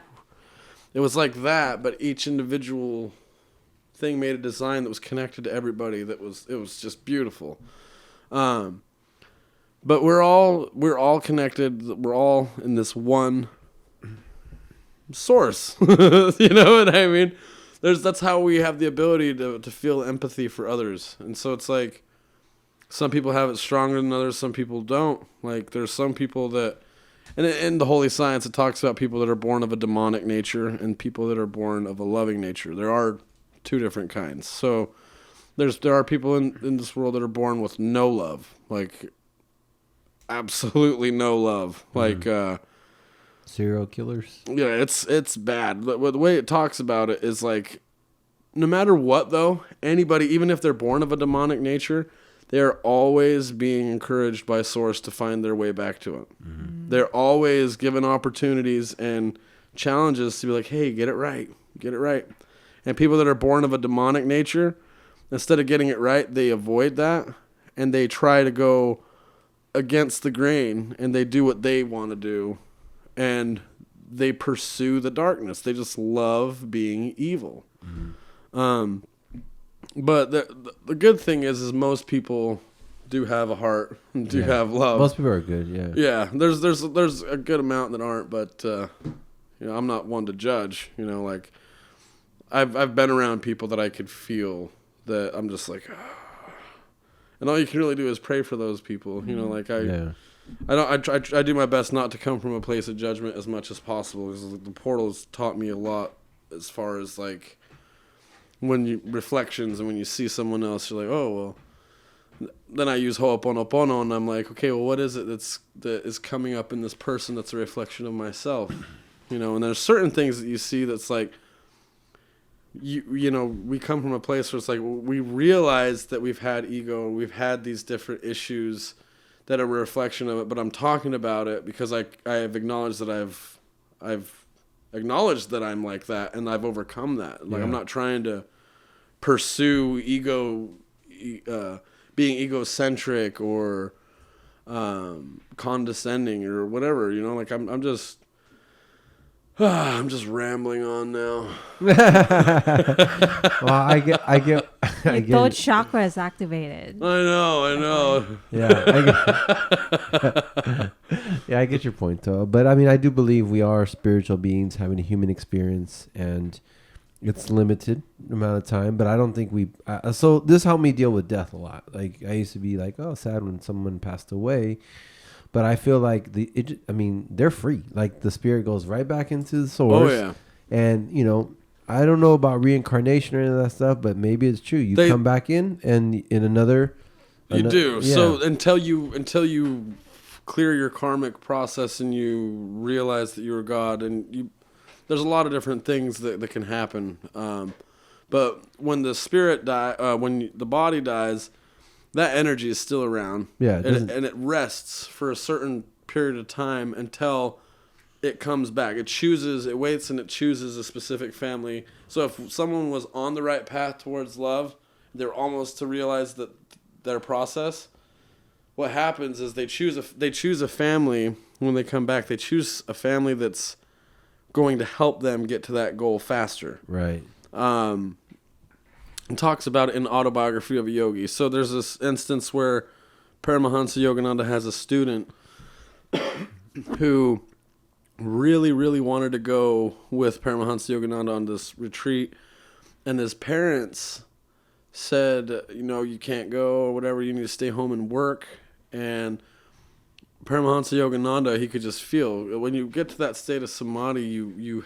It was like that, but each individual thing made a design that was connected to everybody. It was just beautiful. But we're all connected. We're all in this one source. You know what I mean? That's how we have the ability to feel empathy for others. And so it's like, some people have it stronger than others. Some people don't. Like, there's some people that, and in the Holy Science, it talks about people that are born of a demonic nature and people that are born of a loving nature. There are two different kinds. So there are people in this world that are born with no love, like absolutely no love, like serial killers. Yeah, it's bad. The way it talks about it is like, no matter what though, anybody, even if they're born of a demonic nature, they're always being encouraged by Source to find their way back to it. Mm-hmm. They're always given opportunities and challenges to be like, hey, get it right. Get it right. And people that are born of a demonic nature, instead of getting it right, they avoid that and they try to go against the grain and they do what they want to do and they pursue the darkness. They just love being evil. Mm-hmm. But the good thing is most people do have a heart and do have love. Most people are good, yeah. Yeah, there's a good amount that aren't, but I'm not one to judge. Like I've been around people that I could feel that I'm just like, and all you can really do is pray for those people. Like I do my best not to come from a place of judgment as much as possible, because the portal has taught me a lot as far as like when you reflections and when you see someone else, you're like, oh well. Then I use Ho'oponopono and I'm like, okay, well, what is it that is coming up in this person that's a reflection of myself? And there's certain things that you see that's like, we come from a place where it's like we realize that we've had ego, we've had these different issues that are a reflection of it, but I'm talking about it because I have acknowledged that I've acknowledged that I'm like that and I've overcome that. Like I'm not trying to pursue ego, being egocentric or condescending or whatever. Like I'm just rambling on now. Well, I get. Your third chakra is activated. I know. Yeah. I get your point, though. But I mean, I do believe we are spiritual beings having a human experience, and it's limited amount of time. But I don't think so this helped me deal with death a lot. Like I used to be like, oh, sad when someone passed away. But I feel like they're free. Like the spirit goes right back into the source. Oh yeah. And I don't know about reincarnation or any of that stuff, but maybe it's true. You come back in another. You do. Yeah. So until you clear your karmic process and you realize that you're God, and there's a lot of different things that can happen. But when the spirit when the body dies, that energy is still around. Yeah. And it rests for a certain period of time until it comes back. It waits and it chooses a specific family. So if someone was on the right path towards love, they're almost to realize that their process, what happens is they choose a family when they come back. They choose a family that's going to help them get to that goal faster. Right. And talks about it in Autobiography of a Yogi. So there's this instance where Paramahansa Yogananda has a student who really, really wanted to go with Paramahansa Yogananda on this retreat, and his parents said, you can't go or whatever, you need to stay home and work. And Paramahansa Yogananda, he could just feel, when you get to that state of samadhi, you're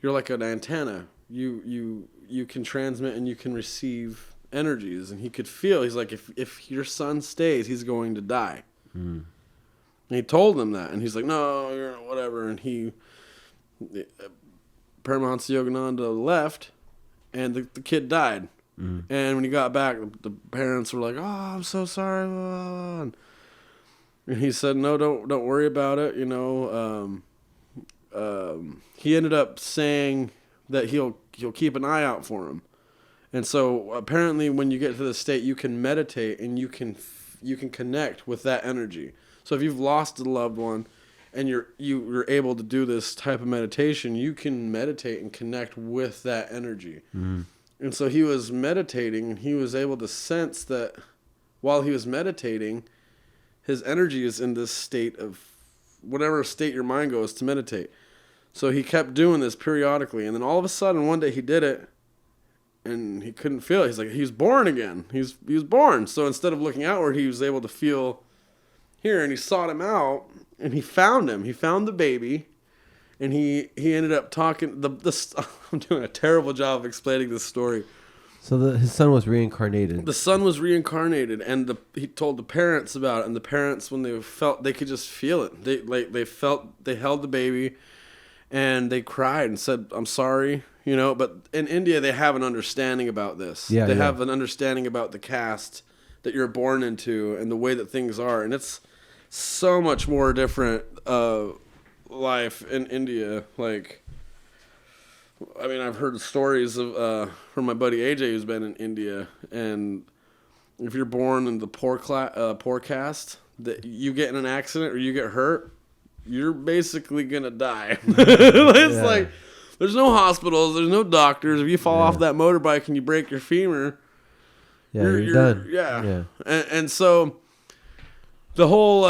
like an antenna. You can transmit and you can receive energies. And he could feel, he's like, if your son stays, he's going to die. Mm. And he told them that. And he's like, no, you're whatever. And Paramahansa Yogananda left, and the kid died. Mm. And when he got back, the parents were like, oh, I'm so sorry. And he said, no, don't worry about it. He ended up saying that he'll keep an eye out for him. And so apparently when you get to this state, you can meditate and you can connect with that energy. So if you've lost a loved one and you're able to do this type of meditation, you can meditate and connect with that energy. Mm. And so he was meditating and he was able to sense that while he was meditating, his energy is in this state of whatever state your mind goes to meditate. So he kept doing this periodically, and then all of a sudden one day he did it and he couldn't feel it. He's like, he's born again. He was born. So instead of looking outward, he was able to feel here, and he sought him out and he found him. He found the baby, and he ended up talking. I'm doing a terrible job of explaining this story. So his son was reincarnated. The son was reincarnated, and he told the parents about it, and the parents, when they could just feel it. They held the baby, and they cried and said, "I'm sorry," But in India, they have an understanding about this. Yeah, they have an understanding about the caste that you're born into and the way that things are. And it's so much more different life in India. Like, I mean, I've heard stories of from my buddy AJ who's been in India, and if you're born in the poor caste, that you get in an accident or you get hurt, you're basically gonna die. It's like there's no hospitals, there's no doctors. If you fall off that motorbike and you break your femur, you're done. Yeah. And so the whole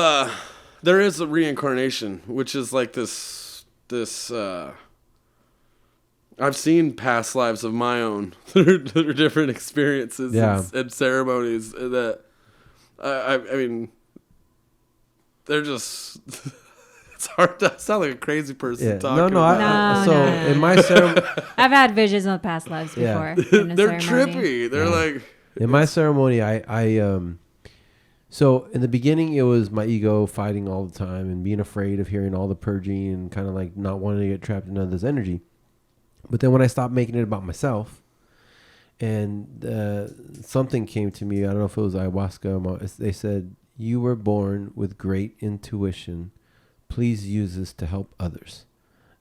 there is a reincarnation, which is like this I've seen past lives of my own that are different experiences and ceremonies that I mean they're just it's hard to sound like a crazy person talking. In my ceremony I've had visions of past lives before. They're trippy. They're like in my ceremony I so in the beginning it was my ego fighting all the time and being afraid of hearing all the purging and kind of like not wanting to get trapped in this energy. But then when I stopped making it about myself and something came to me, I don't know if it was ayahuasca, they said, "You were born with great intuition. Please use this to help others."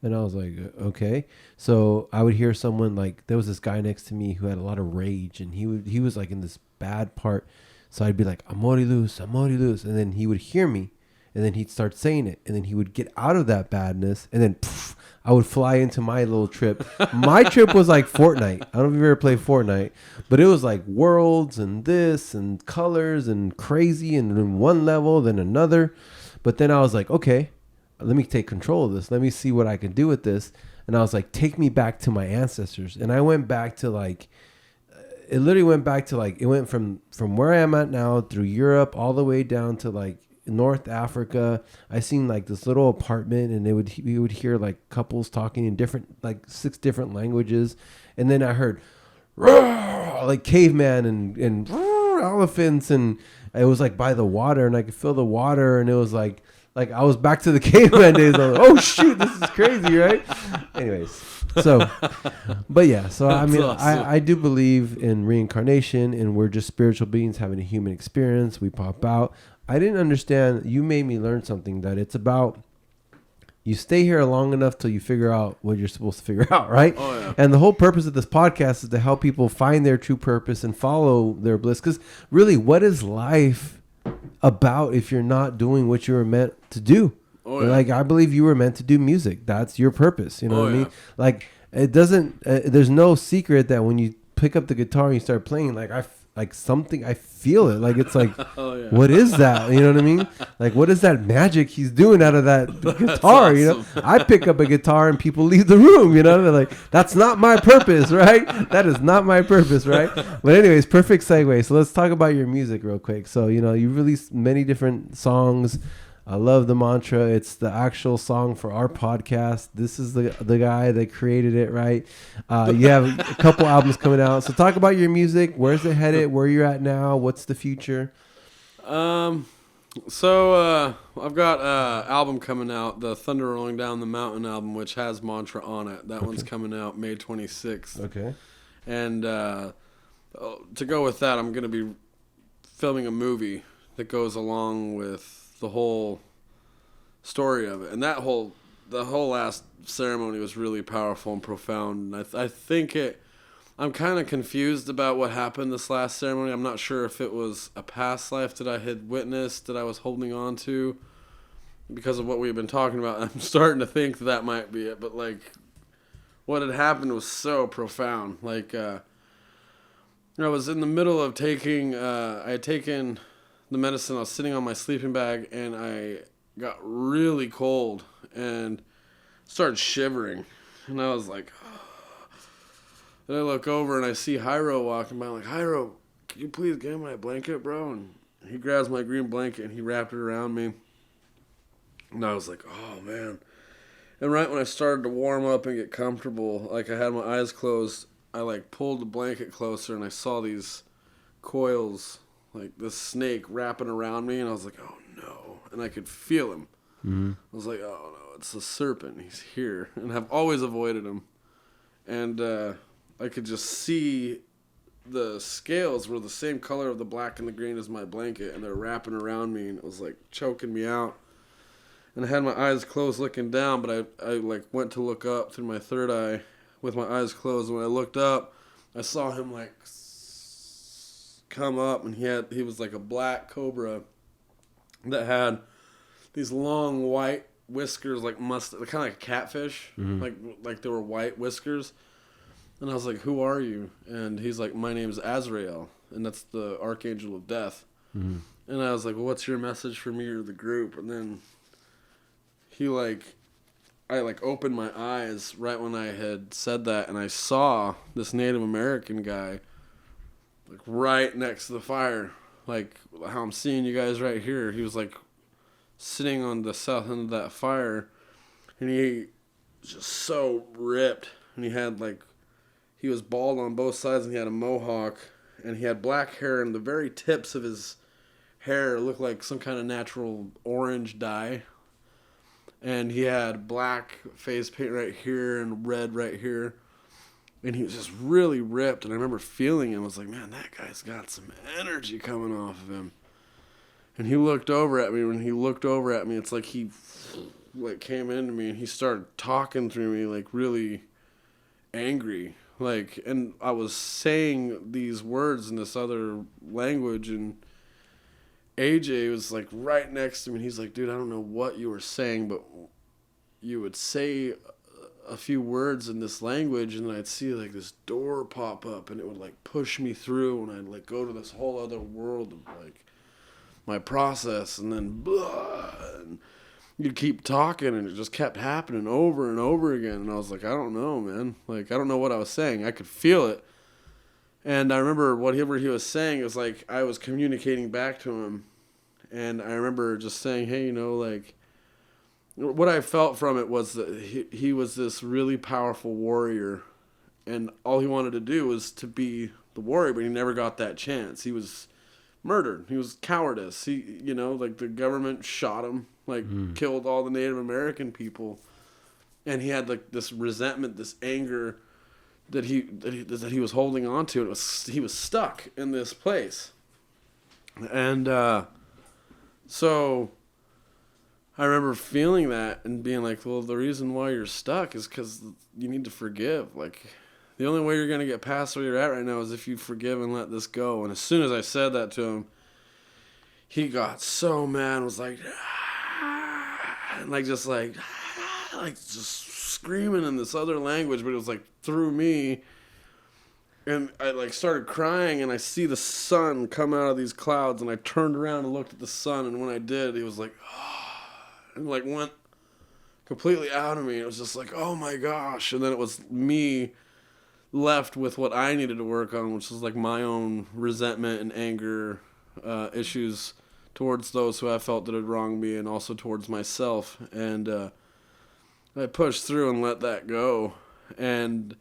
And I was like, okay. So I would hear someone like, there was this guy next to me who had a lot of rage and he was like in this bad part. So I'd be like, "Amori luz, amori luz." And then he would hear me and then he'd start saying it. And then he would get out of that badness and then I would fly into my little trip. My trip was like Fortnite. I don't know if you've ever played Fortnite, but it was like worlds and this and colors and crazy and then one level, then another. But then I was like, okay, let me take control of this. Let me see what I can do with this. And I was like, take me back to my ancestors. And I went back to like, it literally went back to like, it went from where I am at now through Europe all the way down to like North Africa. I seen like this little apartment and we would hear like couples talking in different, like 6 different languages. And then I heard like caveman and elephants, and it was like by the water and I could feel the water, and it was like I was back to the caveman days. I was like, oh shoot, this is crazy, right? Anyways, so, but yeah, so I mean, awesome. I do believe in reincarnation, and we're just spiritual beings having a human experience. We pop out. I didn't understand. You made me learn something, that it's about you stay here long enough till you figure out what you're supposed to figure out, right? Oh, yeah. And the whole purpose of this podcast is to help people find their true purpose and follow their bliss. Because really, what is life about if you're not doing what you were meant to do? Oh, yeah. Like, I believe you were meant to do music. That's your purpose. You know what I mean? Like, it doesn't, there's no secret that when you pick up the guitar and you start playing, like, I feel it. Like, it's like, what is that? You know what I mean? Like, what is that magic he's doing out of that guitar? Awesome. You know, I pick up a guitar and people leave the room, you know, they're like, that's not my purpose, right? That is not my purpose, right? But anyways, perfect segue. So let's talk about your music real quick. So, you know, you released many different songs. I love the mantra. It's the actual song for our podcast. This is the guy that created it, right? You have a couple albums coming out. So talk about your music. Where's it headed? Where you're at now? What's the future? So I've got an album coming out, the Thunder Rolling Down the Mountain album, which has mantra on it. That one's coming out May 26th. Okay. And to go with that, I'm going to be filming a movie that goes along with the whole story of it. And the whole last ceremony was really powerful and profound. And I think I'm kind of confused about what happened this last ceremony. I'm not sure if it was a past life that I had witnessed that I was holding on to because of what we've been talking about. I'm starting to think that might be it. But like, what had happened was so profound. Like, I was in the middle of I had taken the medicine. I was sitting on my sleeping bag and I got really cold and started shivering. And I was like, oh. Then I look over and I see Hyro walking by. I'm like, Hyro, can you please get my blanket, bro? And he grabs my green blanket and he wrapped it around me. And I was like, oh, man. And right when I started to warm up and get comfortable, like I had my eyes closed, I like pulled the blanket closer and I saw these coils, like this snake wrapping around me, and I was like, oh no. And I could feel him. Mm-hmm. I was like, oh no, it's a serpent. He's here. And I've always avoided him. And I could just see the scales were the same color of the black and the green as my blanket, and they're wrapping around me, and it was like choking me out. And I had my eyes closed looking down, but I like went to look up through my third eye with my eyes closed. And when I looked up, I saw him like come up, and he was like a black cobra that had these long white whiskers, like kind of like a catfish, like they were white whiskers. And I was like, "Who are you?" And he's like, "My name's Azrael, and that's the archangel of death." And I was like, "Well, what's your message for me or the group?" And then I opened my eyes right when I had said that, and I saw this Native American guy like right next to the fire, like how I'm seeing you guys right here. He was like sitting on the south end of that fire, and he was just so ripped, and he was bald on both sides, and he had a mohawk, and he had black hair, and the very tips of his hair looked like some kind of natural orange dye. And he had black face paint right here and red right here. And he was just really ripped. And I remember feeling him. I was like, man, that guy's got some energy coming off of him. And he looked over at me. When he looked over at me, it's like he came into me, and he started talking through me like really angry. And I was saying these words in this other language, and AJ was like right next to me, and he's like, dude, I don't know what you were saying, but you would say a few words in this language, and then I'd see like this door pop up, and it would like push me through, and I'd like go to this whole other world of like my process, and then blah, and you'd keep talking, and it just kept happening over and over again. And I was like, I don't know, man. Like, I don't know what I was saying. I could feel it. And I remember whatever he was saying, it was like I was communicating back to him. And I remember just saying, hey, like, what I felt from it was that he was this really powerful warrior. And all he wanted to do was to be the warrior, but he never got that chance. He was murdered. He was cowardice. He, like the government shot him, killed all the Native American people. And he had like this resentment, this anger that he was holding on to. He was stuck in this place. And so I remember feeling that and being like, well, the reason why you're stuck is because you need to forgive. Like, the only way you're going to get past where you're at right now is if you forgive and let this go. And as soon as I said that to him, he got so mad and was like, and just screaming in this other language, but it was like through me. And I like started crying, and I see the sun come out of these clouds, and I turned around and looked at the sun, and when I did, it was like, and like went completely out of me. It was just like, oh my gosh. And then it was me left with what I needed to work on, which was like my own resentment and anger issues towards those who I felt that had wronged me, and also towards myself. And I pushed through and let that go. And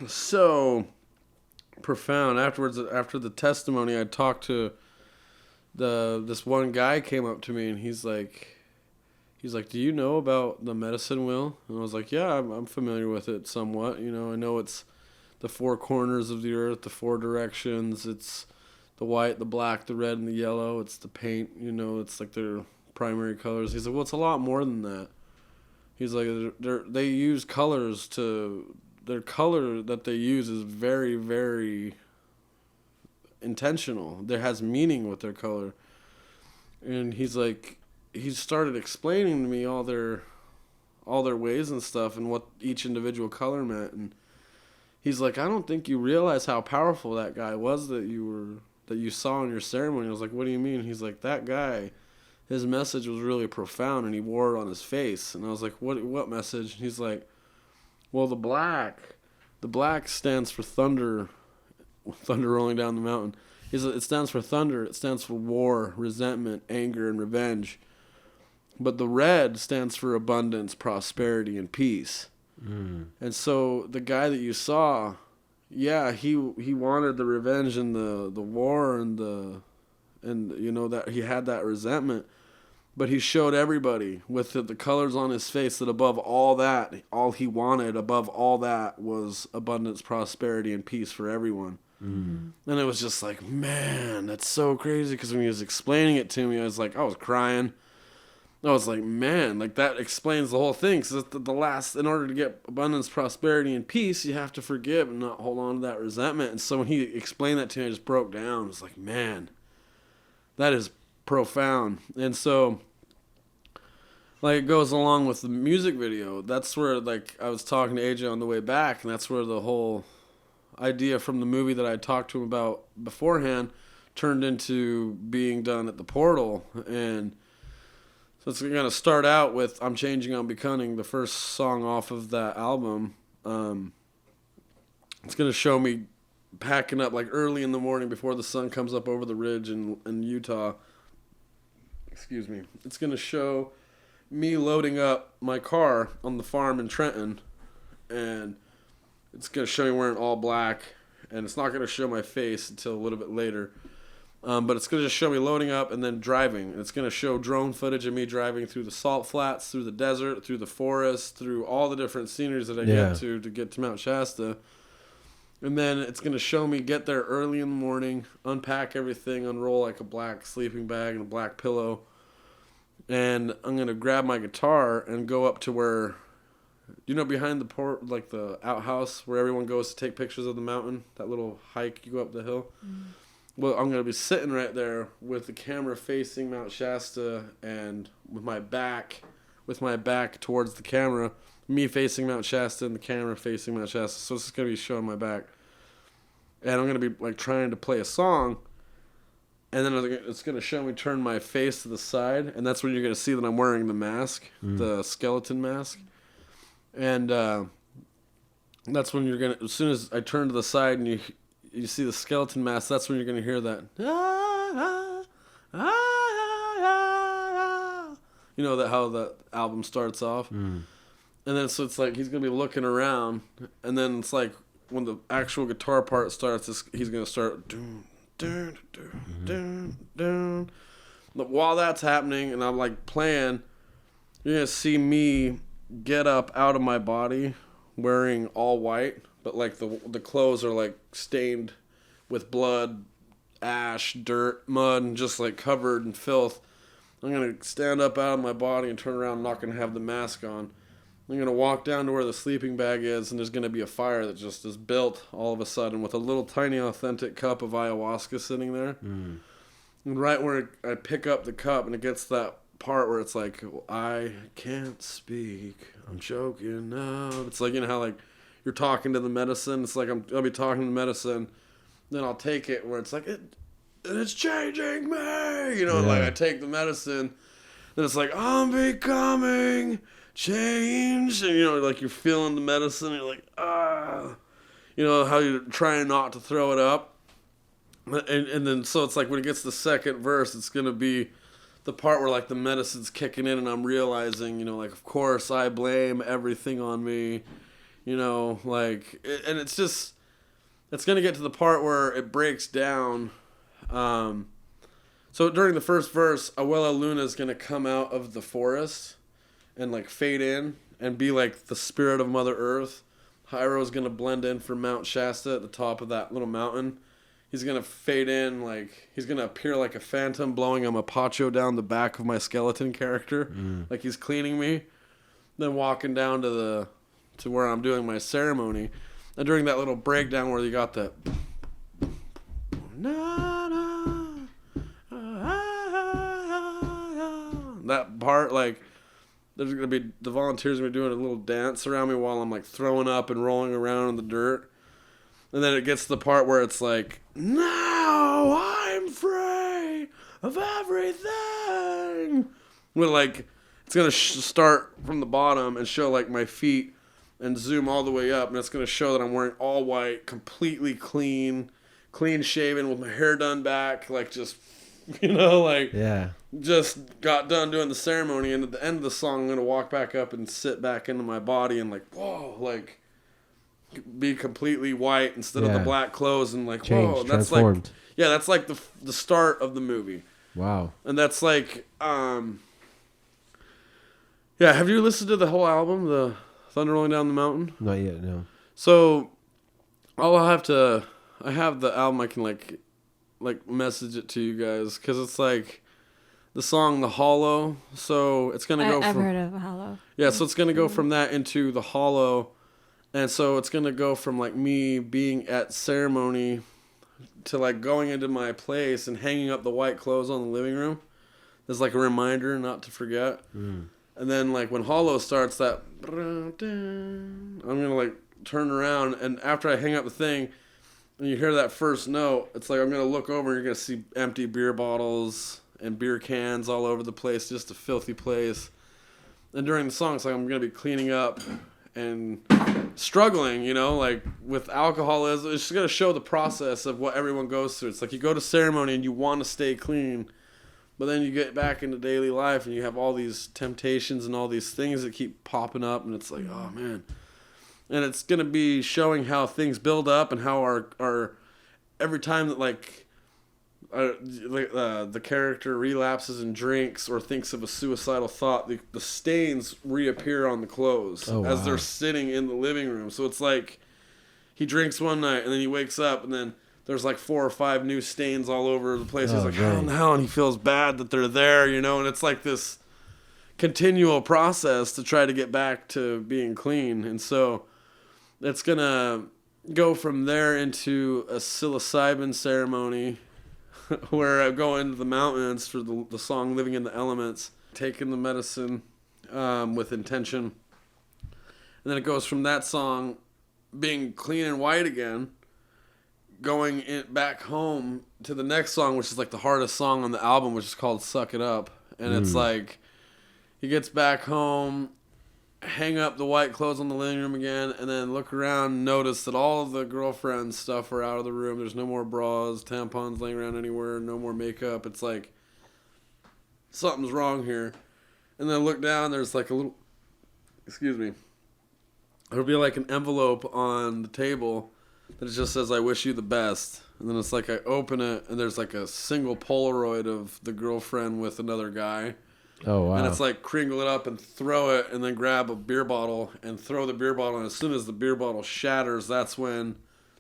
so profound. Afterwards, after the testimony, I talked to this one guy came up to me, and he's like, do you know about the medicine wheel? And I was like, yeah, I'm familiar with it somewhat. I know it's the four corners of the earth, the four directions. It's the white, the black, the red, and the yellow. It's the paint. It's like their primary colors. He's like, well, it's a lot more than that. He's like, they use colors to, their color that they use is very, very intentional. There has meaning with their color. And he's like, he started explaining to me all their ways and stuff, and what each individual color meant. And he's like, I don't think you realize how powerful that guy was that you saw in your ceremony. I was like, what do you mean? He's like, that guy, his message was really profound, and he wore it on his face. And I was like, what message? He's like, well, the black stands for thunder rolling down the mountain. He's like, it stands for thunder. It stands for war, resentment, anger, and revenge. But the red stands for abundance, prosperity, and peace. And so the guy that you saw, yeah, he wanted the revenge and the war and that he had that resentment. But he showed everybody with the colors on his face that above all that, all he wanted above all that was abundance, prosperity, and peace for everyone. And it was just like, man, that's so crazy. Because when he was explaining it to me, I was crying. I was like, man, like that explains the whole thing. Because in order to get abundance, prosperity, and peace, you have to forgive and not hold on to that resentment. And so when he explained that to me, I just broke down. I was like, man, that is profound. And so, like, it goes along with the music video. That's where, like, I was talking to AJ on the way back, and that's where the whole idea from the movie that I talked to him about beforehand turned into being done at the portal. And so it's going to start out with I'm Changing, I'm Becoming, the first song off of that album. It's going to show me packing up, like, early in the morning before the sun comes up over the ridge in Utah. Excuse me. It's going to show me loading up my car on the farm in Trenton, and it's going to show me wearing all black, and it's not going to show my face until a little bit later. But it's going to just show me loading up and then driving. And it's going to show drone footage of me driving through the salt flats, through the desert, through the forest, through all the different sceneries that I get to Mount Shasta. And then it's going to show me get there early in the morning, unpack everything, unroll like a black sleeping bag and a black pillow. And I'm going to grab my guitar and go up to where, behind the port, like the outhouse where everyone goes to take pictures of the mountain, that little hike you go up the hill. Well, I'm going to be sitting right there with the camera facing Mount Shasta and with my back towards the camera, me facing Mount Shasta and the camera facing Mount Shasta. So it's going to be showing my back. And I'm going to be like trying to play a song. And then it's going to show me turn my face to the side. And that's when you're going to see that I'm wearing the mask, the skeleton mask. And that's when you're going to, as soon as I turn to the side and you see the skeleton mask, that's when you're going to hear that. You know that how the album starts off? And then so it's like he's going to be looking around. And then it's like when the actual guitar part starts, he's going to start... Dun, dun, dun, dun. But while that's happening and I'm like playing, you're going to see me get up out of my body wearing all white, but like the clothes are like stained with blood, ash, dirt, mud, and just like covered in filth. I'm going to stand up out of my body and turn around. I'm not going to have the mask on. I'm going to walk down to where the sleeping bag is, and there's going to be a fire that just is built all of a sudden with a little tiny authentic cup of ayahuasca sitting there. And right where I pick up the cup, and it gets that part where it's like, I can't speak, I'm choking out. It's like, how like you're talking to the medicine. It's like I'll be talking to the medicine, then I'll take it where it's like, it's changing me. Like I take the medicine, then it's like, I'm becoming... change, and like you're feeling the medicine, you're like, how you're trying not to throw it up, and then so it's like when it gets to the second verse, it's gonna be the part where like the medicine's kicking in and I'm realizing, like of course I blame everything on me, like, and it's gonna get to the part where it breaks down. So during the first verse, Abuela Luna's gonna come out of the forest and like fade in and be like the spirit of Mother Earth. Jairo's gonna blend in from Mount Shasta at the top of that little mountain. He's gonna fade in, like he's gonna appear like a phantom blowing a mapacho down the back of my skeleton character, like he's cleaning me. Then walking down to where I'm doing my ceremony, and during that little breakdown where you got the that part, like. There's going to be, the volunteers are going to be doing a little dance around me while I'm like throwing up and rolling around in the dirt. And then it gets to the part where it's like, now I'm free of everything. Where like, it's going to start from the bottom and show like my feet and zoom all the way up. And it's going to show that I'm wearing all white, completely clean shaven with my hair done back. Like just, just got done doing the ceremony, and at the end of the song, I'm going to walk back up and sit back into my body and, like, whoa, like, be completely white instead of the black clothes, and, like, change, whoa. That's like, that's like the start of the movie. Wow. And that's like, Yeah, have you listened to the whole album, The Thunder Rolling Down the Mountain? Not yet, no. So, I have the album, I can like message it to you guys, because it's like the song The Hollow, so it's going to go I've from... heard of Hollow. Yeah, so it's going to go from that into The Hollow, and so it's going to go from like me being at ceremony to like going into my place and hanging up the white clothes on the living room. There's like a reminder not to forget. And then like when Hollow starts, that I'm gonna like turn around, and after I hang up the thing and you hear that first note, it's like I'm gonna look over and you're gonna see empty beer bottles and beer cans all over the place, just a filthy place. And during the song, it's like I'm gonna be cleaning up and struggling, you know, like with alcoholism. It's just gonna show the process of what everyone goes through. It's like you go to ceremony and you want to stay clean, but then you get back into daily life and you have all these temptations and all these things that keep popping up, and it's like, oh man. And it's going to be showing how things build up and how our every time that the character relapses and drinks or thinks of a suicidal thought, the stains reappear on the clothes as they're sitting in the living room. So it's like he drinks one night and then he wakes up and then there's like 4 or 5 new stains all over the place. He's like, how in the hell? And he feels bad that they're there, you know? And it's like this continual process to try to get back to being clean. And so it's going to go from there into a psilocybin ceremony where I go into the mountains for the song Living in the Elements, taking the medicine with intention. And then it goes from that song being clean and white again, going back home to the next song, which is like the hardest song on the album, which is called Suck It Up. And it's like he gets back home, hang up the white clothes on the living room again, and then look around, notice that all of the girlfriend's stuff are out of the room. There's no more bras, tampons laying around anywhere, no more makeup. It's like something's wrong here. And then look down, there's like a little, there'll be like an envelope on the table that it just says, I wish you the best. And then it's like I open it, and there's like a single Polaroid of the girlfriend with another guy. Oh, wow. And it's like kringle it up and throw it, and then grab a beer bottle and throw the beer bottle. And as soon as the beer bottle shatters, that's when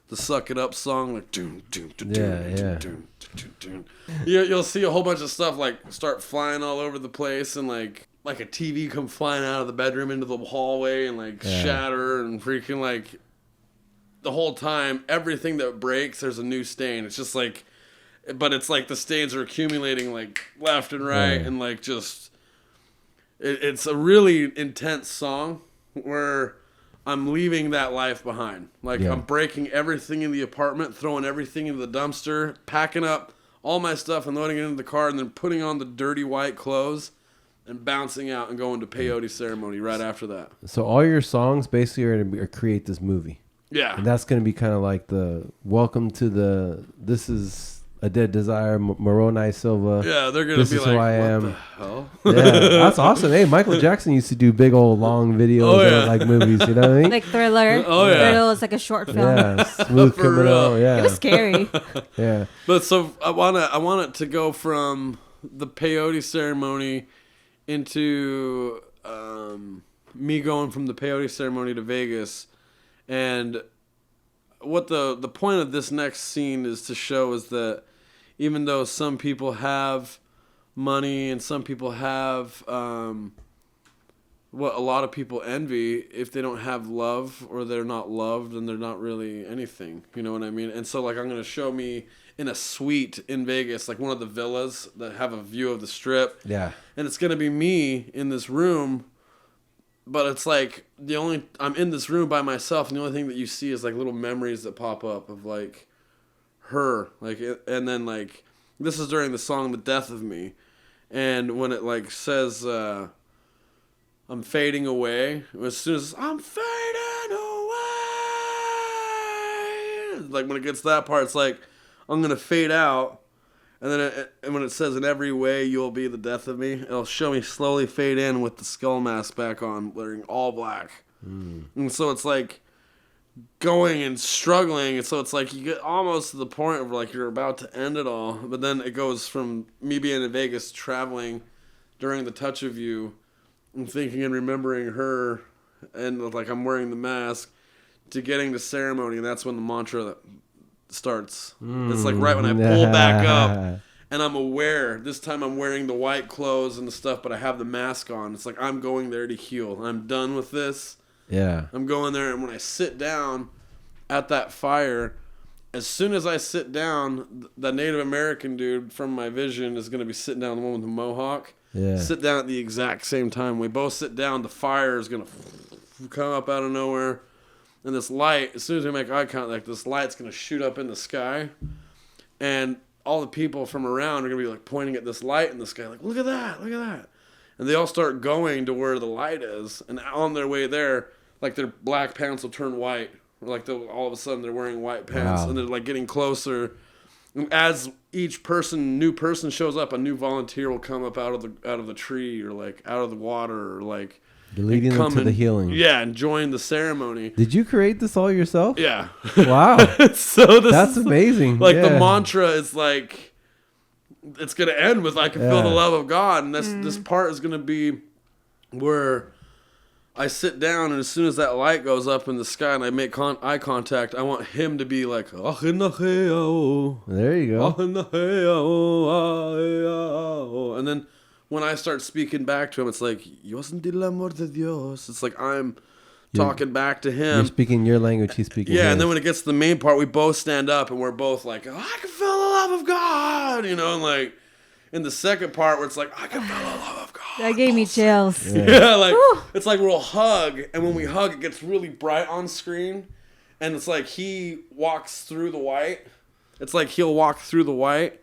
the Suck It Up song, like, doom, doom, doom, doom, doom, doom, doom, doom. You'll see a whole bunch of stuff like start flying all over the place, and like a TV come flying out of the bedroom into the hallway and like shatter, and freaking like the whole time, everything that breaks, there's a new stain. It's just like, but it's like the stains are accumulating like left and right, and like just, it's a really intense song where I'm leaving that life behind. Like I'm breaking everything in the apartment, throwing everything into the dumpster, packing up all my stuff and loading it into the car, and then putting on the dirty white clothes and bouncing out and going to peyote ceremony right after that. So all your songs basically are going to create this movie. Yeah. And that's going to be kind of like the welcome to the, this is a dead desire, Moroni Silva. Yeah, they're going to be like, who I what am. the hell? Yeah, that's awesome. Hey, Michael Jackson used to do big old long videos of like movies, you know what I mean? Like Thriller. Oh, yeah. Thriller was like a short film. Yeah, Smooth For Criminal. real. Yeah. It was scary. Yeah. But so I want it to go from the peyote ceremony into me going from the peyote ceremony to Vegas. And what the point of this next scene is to show is that even though some people have money and some people have what a lot of people envy, if they don't have love or they're not loved, then they're not really anything. You know what I mean? And so like I'm going to show me in a suite in Vegas, like one of the villas that have a view of the strip. Yeah. And it's going to be me in this room, but it's like I'm in this room by myself, and the only thing that you see is like little memories that pop up of like her, like, and then like this is during the song "The Death of Me," and when it like says I'm fading away, as soon as I'm fading away, like when it gets to that part, it's like I'm gonna fade out. And then and when it says, in every way you'll be the death of me, it'll show me slowly fade in with the skull mask back on, wearing all black. And so it's like going and struggling. And so it's like you get almost to the point where like you're about to end it all. But then it goes from me being in Vegas, traveling during the touch of you, I'm thinking and remembering her, and like I'm wearing the mask, to getting to ceremony, and that's when the mantra starts. It's like right when I pull back up, and I'm aware. This time I'm wearing the white clothes and the stuff, but I have the mask on. It's like I'm going there to heal. I'm done with this. Yeah. I'm going there, and when I sit down at that fire, as soon as I sit down, the Native American dude from my vision is going to be sitting down, the one with the mohawk. Yeah. Sit down at the exact same time. We both sit down. The fire is going to come up out of nowhere. And this light, as soon as we make eye contact, this light's going to shoot up in the sky. And all the people from around are going to be like pointing at this light in the sky. Like, look at that, look at that. And they all start going to where the light is. And on their way there, like their black pants will turn white. Or like all of a sudden they're wearing white pants. Wow. And they're like getting closer. And as each new person shows up, a new volunteer will come up out of the tree or like out of the water or like leading them to the healing. Yeah, and join the ceremony. Did you create this all yourself? Yeah. Wow. So that's amazing. Like the mantra is like it's gonna end with I can feel the love of God, and this part is gonna be where I sit down, and as soon as that light goes up in the sky and I make eye contact, I want him to be like, there you go. And then when I start speaking back to him, it's like, Yo sentí el amor de Dios. It's like I'm talking back to him. You're speaking your language, he's speaking his. And then when it gets to the main part, we both stand up, and we're both like, I can feel the love of God, and like, in the second part where it's like, I can feel the love of God. That gave me chills. Yeah, like, it's like we'll hug, and when we hug, it gets really bright on screen, and it's like he walks through the white. It's like he'll walk through the white,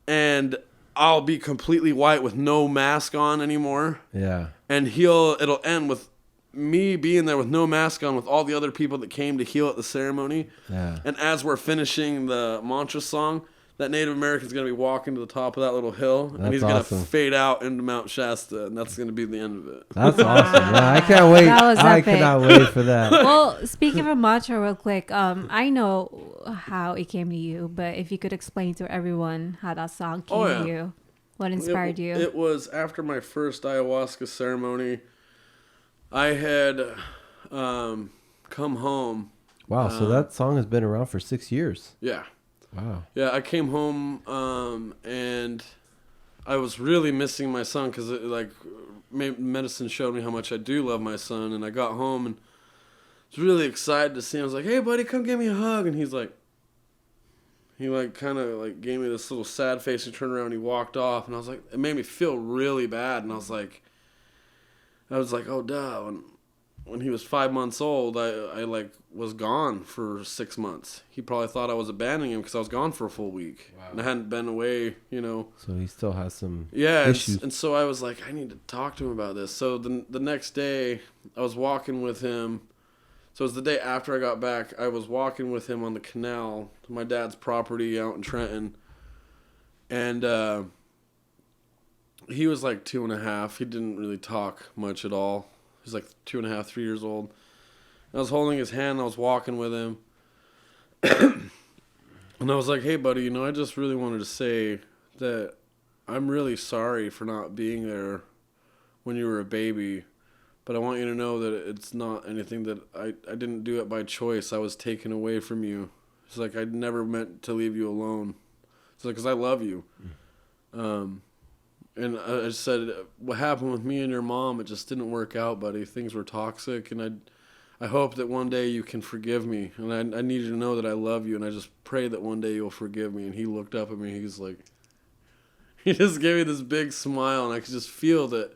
and I'll be completely white with no mask on anymore. Yeah. And it'll end with me being there with no mask on with all the other people that came to heal at the ceremony. Yeah. And as we're finishing the mantra song, that Native American's going to be walking to the top of that little hill, and he's going to fade out into Mount Shasta, and that's going to be the end of it. That's awesome. Yeah, I can't wait. I cannot wait for that. Well, speaking of mantra real quick, I know how it came to you, but if you could explain to everyone how that song came to you, what inspired you? It was after my first ayahuasca ceremony. I had come home. Wow, so that song has been around for 6 years. Yeah. Wow. Yeah, I came home and I was really missing my son because medicine showed me how much I do love my son, and I got home and was really excited to see him. I was like, "Hey, buddy, come give me a hug," and he kind of gave me this little sad face. He turned around and he walked off, and I was like, it made me feel really bad, and I was like, oh, duh. When he was 5 months old, I was gone for 6 months. He probably thought I was abandoning him because I was gone for a full week. Wow. And I hadn't been away, So he still has some issues. And so I was like, I need to talk to him about this. So the next day, I was walking with him. So it was the day after I got back. I was walking with him on the canal to my dad's property out in Trenton. And he was like 2.5. He didn't really talk much at all. He's like 2.5, 3 years old. And I was holding his hand. And I was walking with him. And I was like, hey, buddy, I just really wanted to say that I'm really sorry for not being there when you were a baby. But I want you to know that it's not anything that I didn't do it by choice. I was taken away from you. It's like I never meant to leave you alone. It's like, because I love you. And I said, what happened with me and your mom, it just didn't work out, buddy. Things were toxic, and I hope that one day you can forgive me. And I need you to know that I love you, and I just pray that one day you'll forgive me. And he looked up at me, he just gave me this big smile, and I could just feel that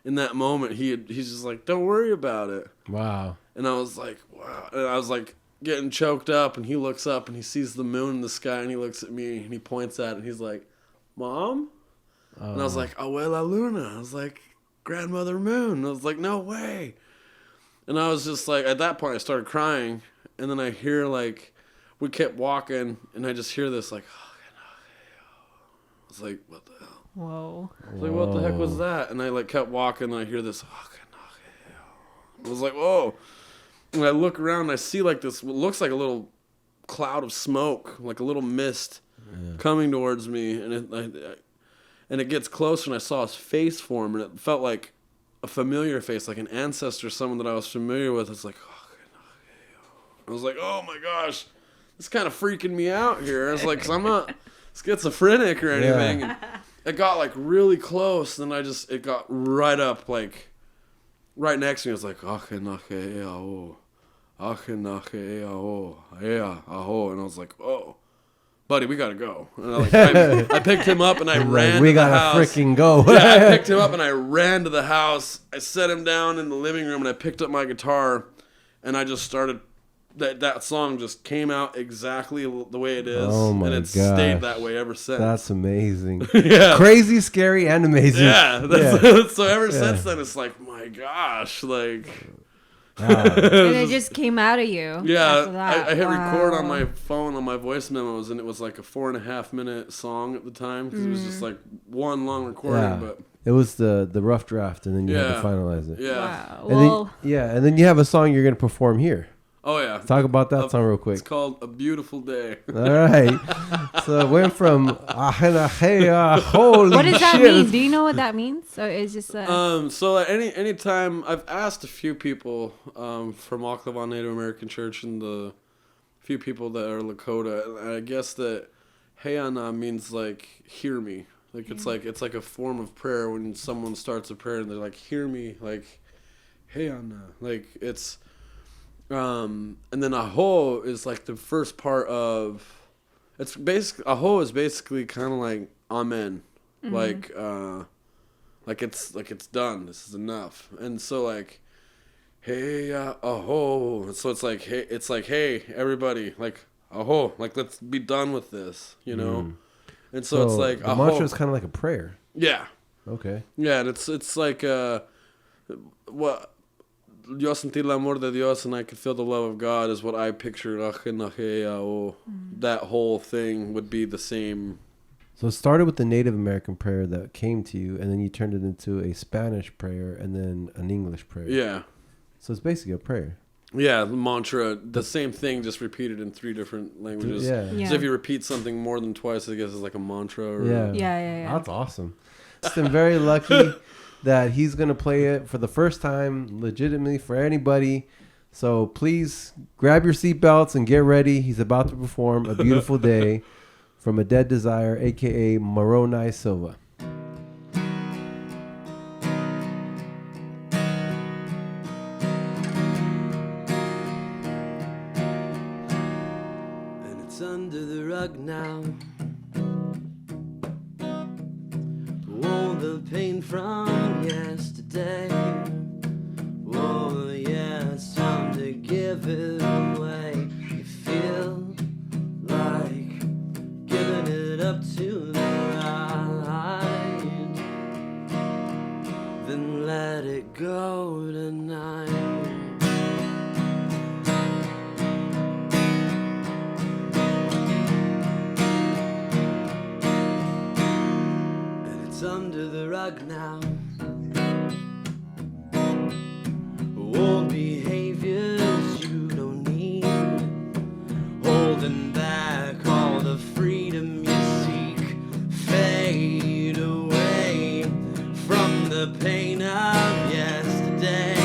in that moment, he's just like, don't worry about it. Wow. And I was like, wow. And I was like getting choked up, and he looks up, and he sees the moon in the sky, and he looks at me, and he points at it, and he's like, Mom? And I was like, Abuela Luna. I was like, Grandmother Moon. I was like, no way. And I was just like, at that point, I started crying. And then I hear we kept walking, and I just hear this I was like, what the hell? Whoa. I was like, what the heck was that? And I kept walking, and I hear this. I was like, whoa. And I look around, and I see this, what looks like a little cloud of smoke, like a little mist coming towards me. And it gets closer, and I saw his face form, and it felt like a familiar face, like an ancestor, someone that I was familiar with. It's like, I was like, oh my gosh, it's kind of freaking me out here. It's like, 'cause I'm not schizophrenic or anything. And it got like really close, and it got right up, like right next to me. It's like, and I was like, oh, buddy, we gotta go. And I picked him up and I ran to the house. We gotta freaking go. Yeah, I picked him up and I ran to the house. I set him down in the living room and I picked up my guitar and I just started. That song just came out exactly the way it is. Oh my and it's stayed that way ever since. That's amazing. Yeah. Crazy, scary, and amazing. Yeah. So ever since then, it's like, my gosh, like. And it just came out of you. Yeah, I hit record on my phone on my voice memos, and it was like a 4.5 minute song at the time because it was just like one long recording. Yeah. But it was the rough draft, and then you had to finalize it. Yeah. Wow. And then you have a song you're gonna perform here. Oh yeah. Talk about that song real quick. It's called "A Beautiful Day." All right. So it went from holy. What does that shit. mean? Do you know what that means? Or is just So any time I've asked a few people from Oklahoma Native American Church and the few people that are Lakota, and I guess that Hayana means like hear me. Like it's like a form of prayer when someone starts a prayer and they're like hear me, like Hayana. Like it's and then Aho is like the first part of it's basically Aho is basically kind of like amen. Like it's done. This is enough. And so like, hey, aho. So it's like, hey, everybody, like, aho, like let's be done with this, you know. And so it's like the mantra is kind of like a prayer. Yeah. Okay. Yeah, and it's like what yo sentí el amor de Dios and I could feel the love of God is what I pictured. That whole thing would be the same. So it started with the Native American prayer that came to you, and then you turned it into a Spanish prayer and then an English prayer. Yeah. So it's basically a prayer. Yeah, the mantra, the same thing, just repeated in 3 different languages. Yeah. So if you repeat something more than twice, I guess it's like a mantra. Or Yeah. That's awesome. I'm very lucky that he's going to play it for the first time, legitimately for anybody. So please grab your seatbelts and get ready. He's about to perform A Beautiful Day from A Dead Desire, a.k.a. Moroni Silva. And it's under the rug now. Oh, the pain from yesterday. Oh, yeah, it's time to give it away. You feel like giving it up to the right. Then let it go tonight. And it's under the rug now. Old behaviors you don't need, holding back all the freedom you seek. Fade away from the pain of yesterday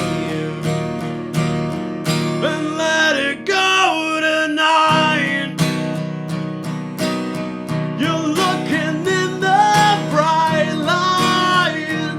and let it go tonight. You're looking in the bright light.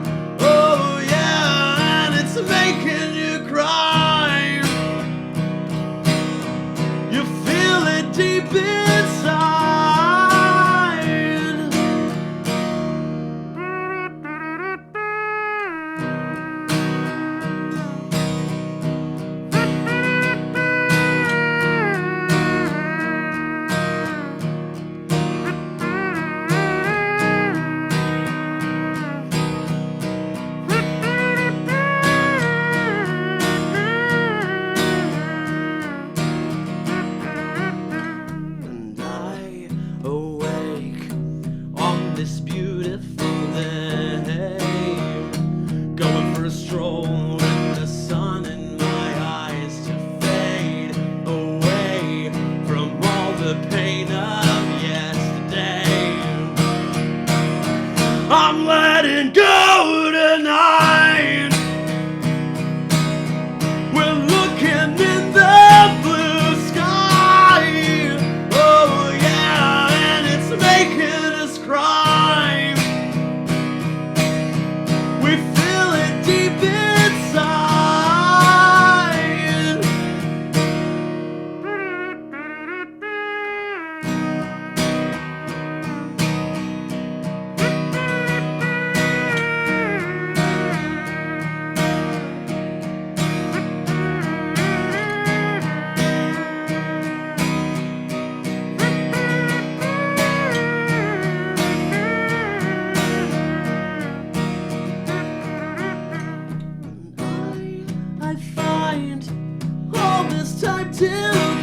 it's time to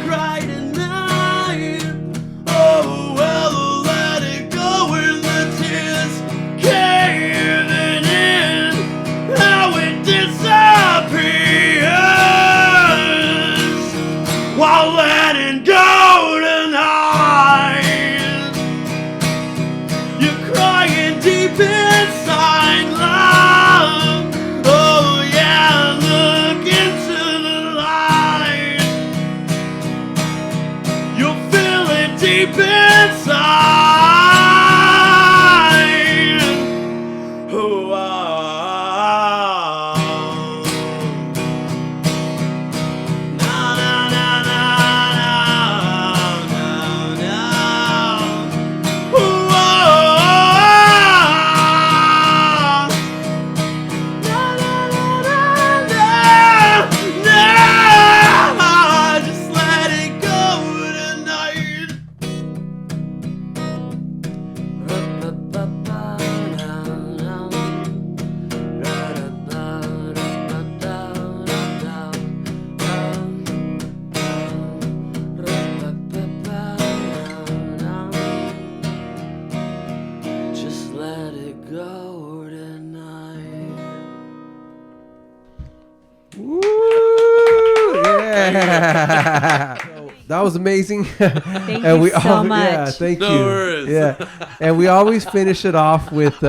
cry tonight. Oh, well, let it go when the tears caving in. How it disappears while letting go tonight. You're crying deep inside, love. Oh yeah, look into the light. You'll feel it deep inside. Oh, na na na na na na. Oh, na na na na na. Just let it go tonight. Just let it go tonight. Woo! Yeah. That was amazing. Thank you so much. Yeah, thank No you. worries. Yeah, and we always finish it off with.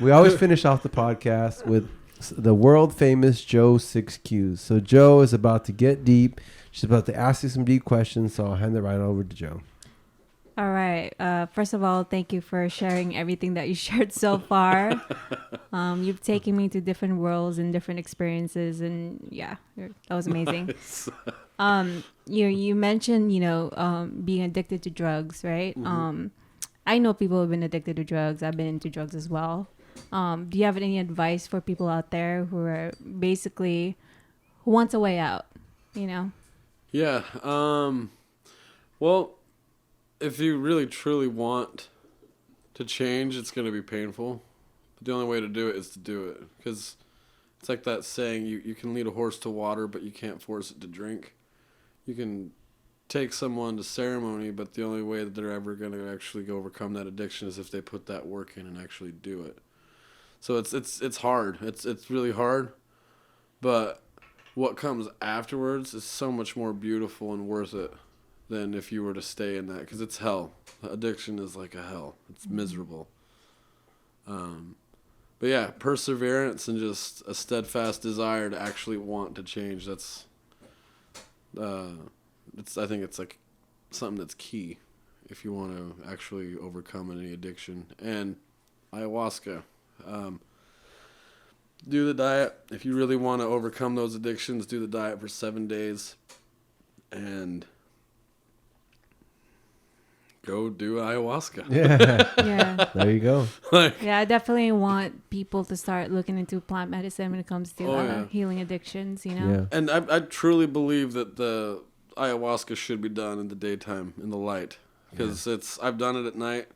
We always finish off the podcast with the world famous Joe 6Qs. So Joe is about to get deep. She's about to ask you some deep questions. So I'll hand it right over to Joe. All right. First of all, thank you for sharing everything that you shared so far. You've taken me to different worlds and different experiences, and yeah, that was amazing. You mentioned being addicted to drugs, right? I know people who've been addicted to drugs. I've been into drugs as well. Do you have any advice for people out there who are basically who wants a way out? Yeah. Well, if you really truly want to change, it's going to be painful. But the only way to do it is to do it. Because it's like that saying, you can lead a horse to water, but you can't force it to drink. You can take someone to ceremony, but the only way that they're ever going to actually overcome that addiction is if they put that work in and actually do it. So it's hard. It's really hard. But what comes afterwards is so much more beautiful and worth it than if you were to stay in that, because it's hell. Addiction is like a hell. It's miserable. But yeah, perseverance and just a steadfast desire to actually want to change. That's, I think it's like something that's key if you want to actually overcome any addiction. And ayahuasca. Do the diet. If you really want to overcome those addictions, do the diet for 7 days. And go do ayahuasca. Yeah. There you go. Yeah, I definitely want people to start looking into plant medicine when it comes to healing addictions, Yeah. And I truly believe that the ayahuasca should be done in the daytime, in the light. Because I've done it at night.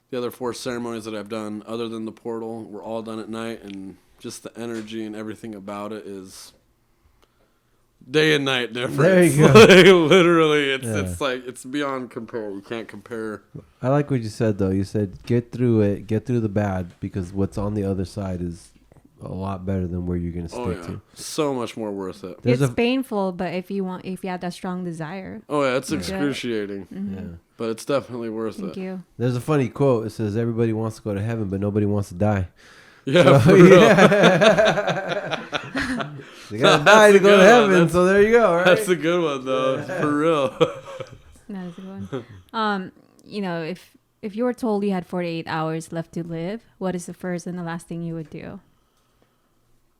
The other 4 ceremonies that I've done, other than the portal, were all done at night. And just the energy and everything about it is day and night difference. There you go. Literally, it's like, it's beyond compare. You can't compare. I like what you said, though. You said get through it, get through the bad, because what's on the other side is a lot better than where you're going to stick to. So much more worth it. It's painful, but if you have that strong desire. Oh, yeah, it's excruciating. Mm-hmm. Yeah. But it's definitely worth it. Thank you. There's a funny quote. It says, everybody wants to go to heaven, but nobody wants to die. Yeah, for real. You got to die to go to heaven, so there you go, right? That's a good one, though. For real. That is a good one. If you were told you had 48 hours left to live, what is the first and the last thing you would do?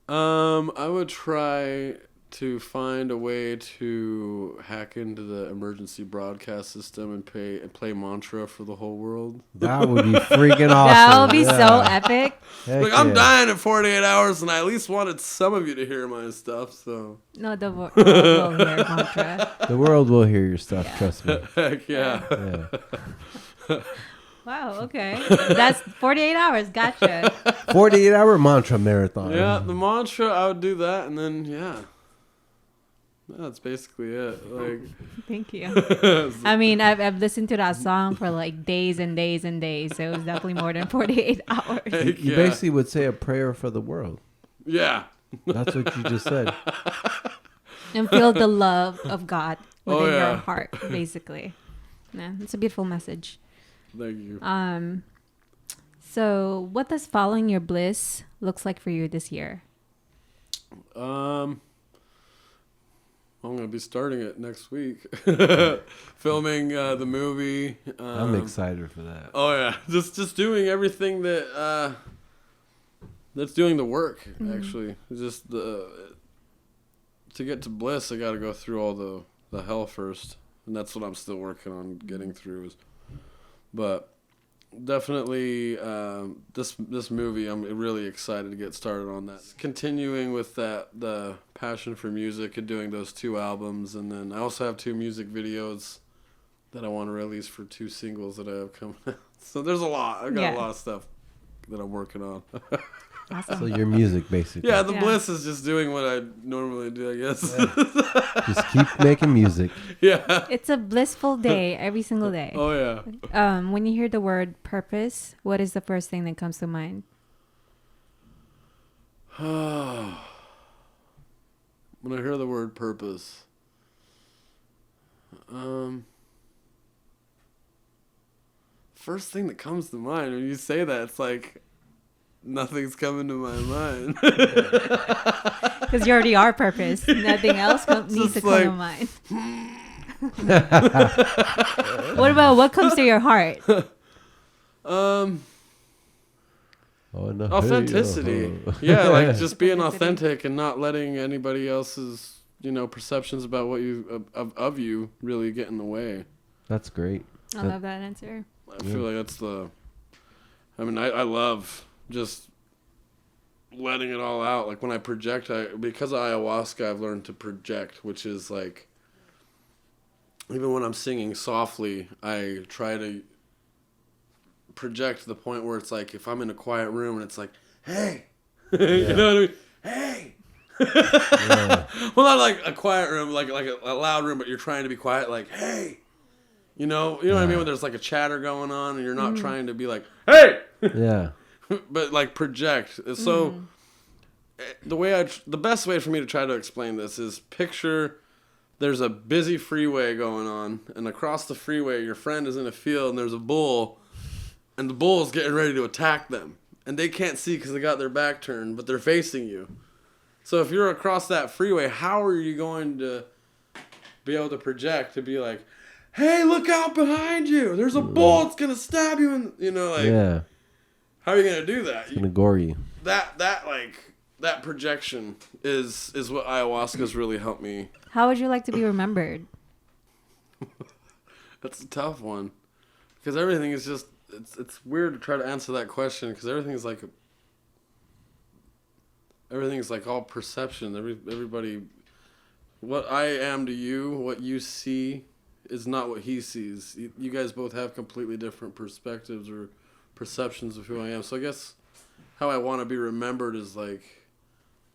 I would try to find a way to hack into the emergency broadcast system and play mantra for the whole world. That would be freaking awesome. That would be so epic. Like, I'm dying in 48 hours, and I at least wanted some of you to hear my stuff, so. No, the world will hear mantra. The world will hear your stuff, trust me. Heck yeah. Wow, okay. That's 48 hours. Gotcha. 48-hour mantra marathon. Yeah, the mantra, I would do that, and then, That's basically it. Like, Thank you. I mean, I've listened to that song for like days and days and days. So it was definitely more than 48 hours. You basically would say a prayer for the world. Yeah. That's what you just said. And feel the love of God within yeah. your heart, basically. Yeah, it's a beautiful message. Thank you. So what does following your bliss looks like for you this year? I'm gonna be starting it next week. Filming the movie. I'm excited for that. Oh yeah, just doing everything that that's doing the work. Actually, just to get to bliss, I got to go through all the hell first, and that's what I'm still working on getting through. But definitely, this movie, I'm really excited to get started on that. Continuing with the passion for music and doing those 2 albums, and then I also have 2 music videos that I want to release for 2 singles that I have coming out. So there's a lot. I've got a lot of stuff that I'm working on. Awesome. So your music, basically. Yeah, the bliss is just doing what I normally do, I guess. Yeah. Just keep making music. Yeah. It's a blissful day every single day. Oh yeah. When you hear the word purpose, what is the first thing that comes to mind? When I hear the word purpose, first thing that comes to mind when you say that, it's like nothing's coming to my mind. Because you already are purpose. Nothing else needs to come to mind. What about what comes to your heart? Authenticity. Yeah, like just being authentic and not letting anybody else's, perceptions about what you of you really get in the way. That's great. I love that answer. I feel like that's I love just letting it all out. Like when I project, because of ayahuasca, I've learned to project, which is like, even when I'm singing softly, I try to project to the point where it's like, if I'm in a quiet room and it's like, hey, you know what I mean? Hey. Well, not like a quiet room, like a loud room, but you're trying to be quiet, like, hey. You know what I mean? When there's like a chatter going on and you're not trying to be like, hey. Yeah. But like project. So the best way for me to try to explain this is, picture there's a busy freeway going on, and across the freeway your friend is in a field and there's a bull, and the bull is getting ready to attack them, and they can't see because they got their back turned, but they're facing you. So if you're across that freeway, how are you going to be able to project to be like, hey, look out behind you, there's a bull, it's gonna stab you, and yeah. How are you gonna do that? It's gonna gore you. That projection is what ayahuasca's really helped me. How would you like to be remembered? That's a tough one, because everything is just, it's weird to try to answer that question, because everything's like all perception. Everybody, what I am to you, what you see is not what he sees. You guys both have completely different perspectives or perceptions of who I am. So I guess how I want to be remembered is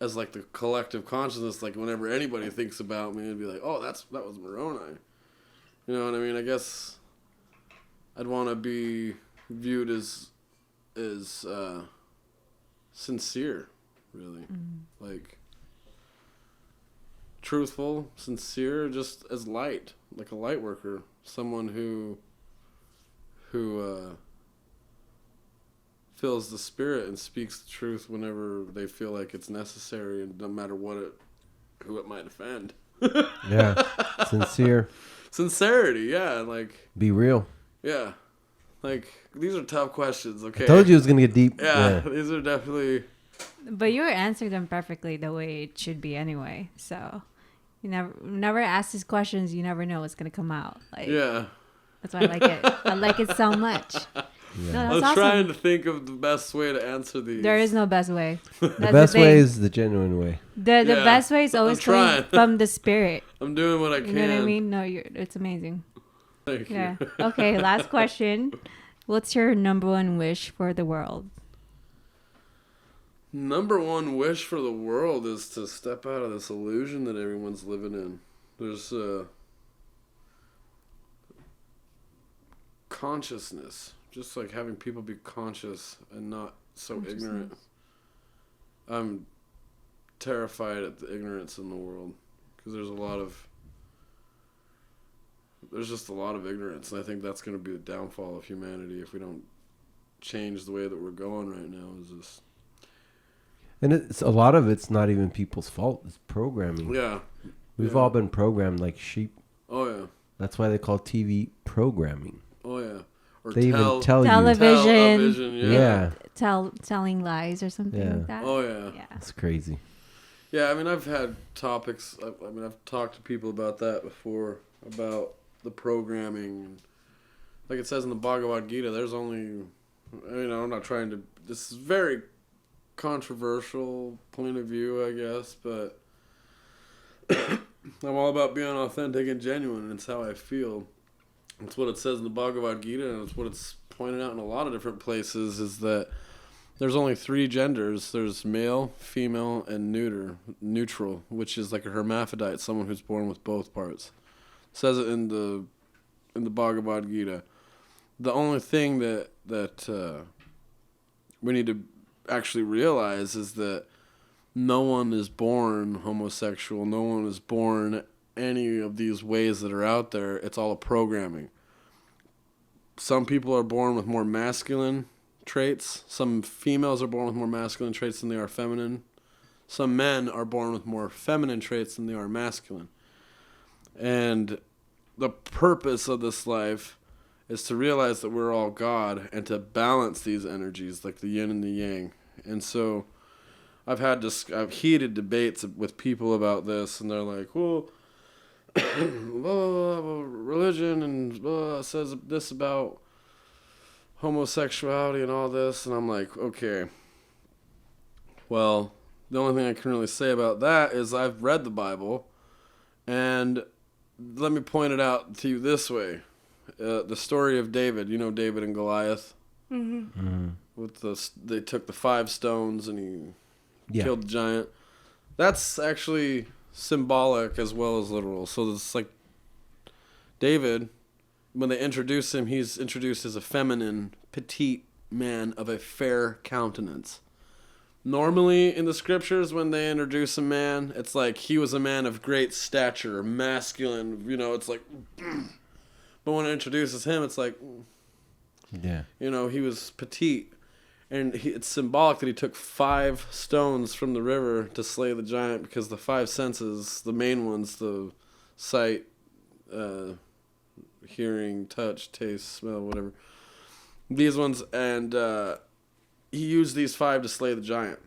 as the collective consciousnness. Like whenever anybody thinks about me, it'd be like, oh, that was Moroni. You know what I mean? I guess I'd want to be viewed as sincere, really. Like truthful, sincere, just as light, like a light worker, someone who feels the spirit and speaks the truth whenever they feel like it's necessary, and no matter who it might offend. Yeah. Sincerity, yeah, like be real. Yeah. Like these are tough questions, okay? I told you it was gonna get deep. Yeah. These are definitely. But you answered them perfectly the way it should be anyway. So you never ask these questions, you never know what's gonna come out. Like, yeah. That's why I like it. I like it so much. Yeah. No, I was awesome. trying to think of the best way to answer these. There is no best way. The best way is the genuine way. The best way is always coming from the spirit. I'm doing what I can. You know what I mean? No, it's amazing. Thank you. Okay, last question. What's your number one wish for the world? Number one wish for the world is to step out of this illusion that everyone's living in. There's consciousness, just like having people be conscious and not so ignorant. I'm terrified at the ignorance in the world because there's just a lot of ignorance, and I think that's going to be the downfall of humanity if we don't change the way that we're going right now. And it's a lot of it's not even people's fault. It's programming. Yeah. We've all been programmed like sheep. Oh, yeah. That's why they call TV programming. Oh, yeah. Or they even tell television. you. Yeah. Telling lies or something like that. Oh, yeah. Yeah. It's crazy. Yeah, I mean, I've had topics. I've talked to people about that before, about the programming. Like it says in the Bhagavad Gita, there's only, I'm not trying to, this is very controversial point of view, I guess, but I'm all about being authentic and genuine, and it's how I feel. It's what it says in the Bhagavad Gita, and it's what it's pointed out in a lot of different places, is that there's only 3 genders. There's male, female, and neutral, which is like a hermaphrodite, someone who's born with both parts. It says it in the Bhagavad Gita. The only thing that we need to actually realize is that no one is born homosexual. No one is born any of these ways that are out there. It's all a programming. Some people are born with more masculine traits. Some females are born with more masculine traits than they are feminine. Some men are born with more feminine traits than they are masculine. And the purpose of this life is to realize that we're all God and to balance these energies like the yin and the yang. And so I've heated debates with people about this, and they're like, well, religion and says this about homosexuality and all this. And I'm like, okay, well, the only thing I can really say about that is I've read the Bible, and let me point it out to you this way. The story of David, David and Goliath? Mm-hmm. They took the 5 stones and he killed the giant. That's actually symbolic as well as literal. So it's like David, when they introduce him, he's introduced as a feminine, petite man of a fair countenance. Normally in the scriptures, when they introduce a man, it's like he was a man of great stature, masculine, it's like... But when it introduces him, it's like... Yeah. He was petite. And it's symbolic that he took 5 stones from the river to slay the giant, because the 5 senses, the main ones, the sight, hearing, touch, taste, smell, whatever. These ones, and he used these 5 to slay the giant.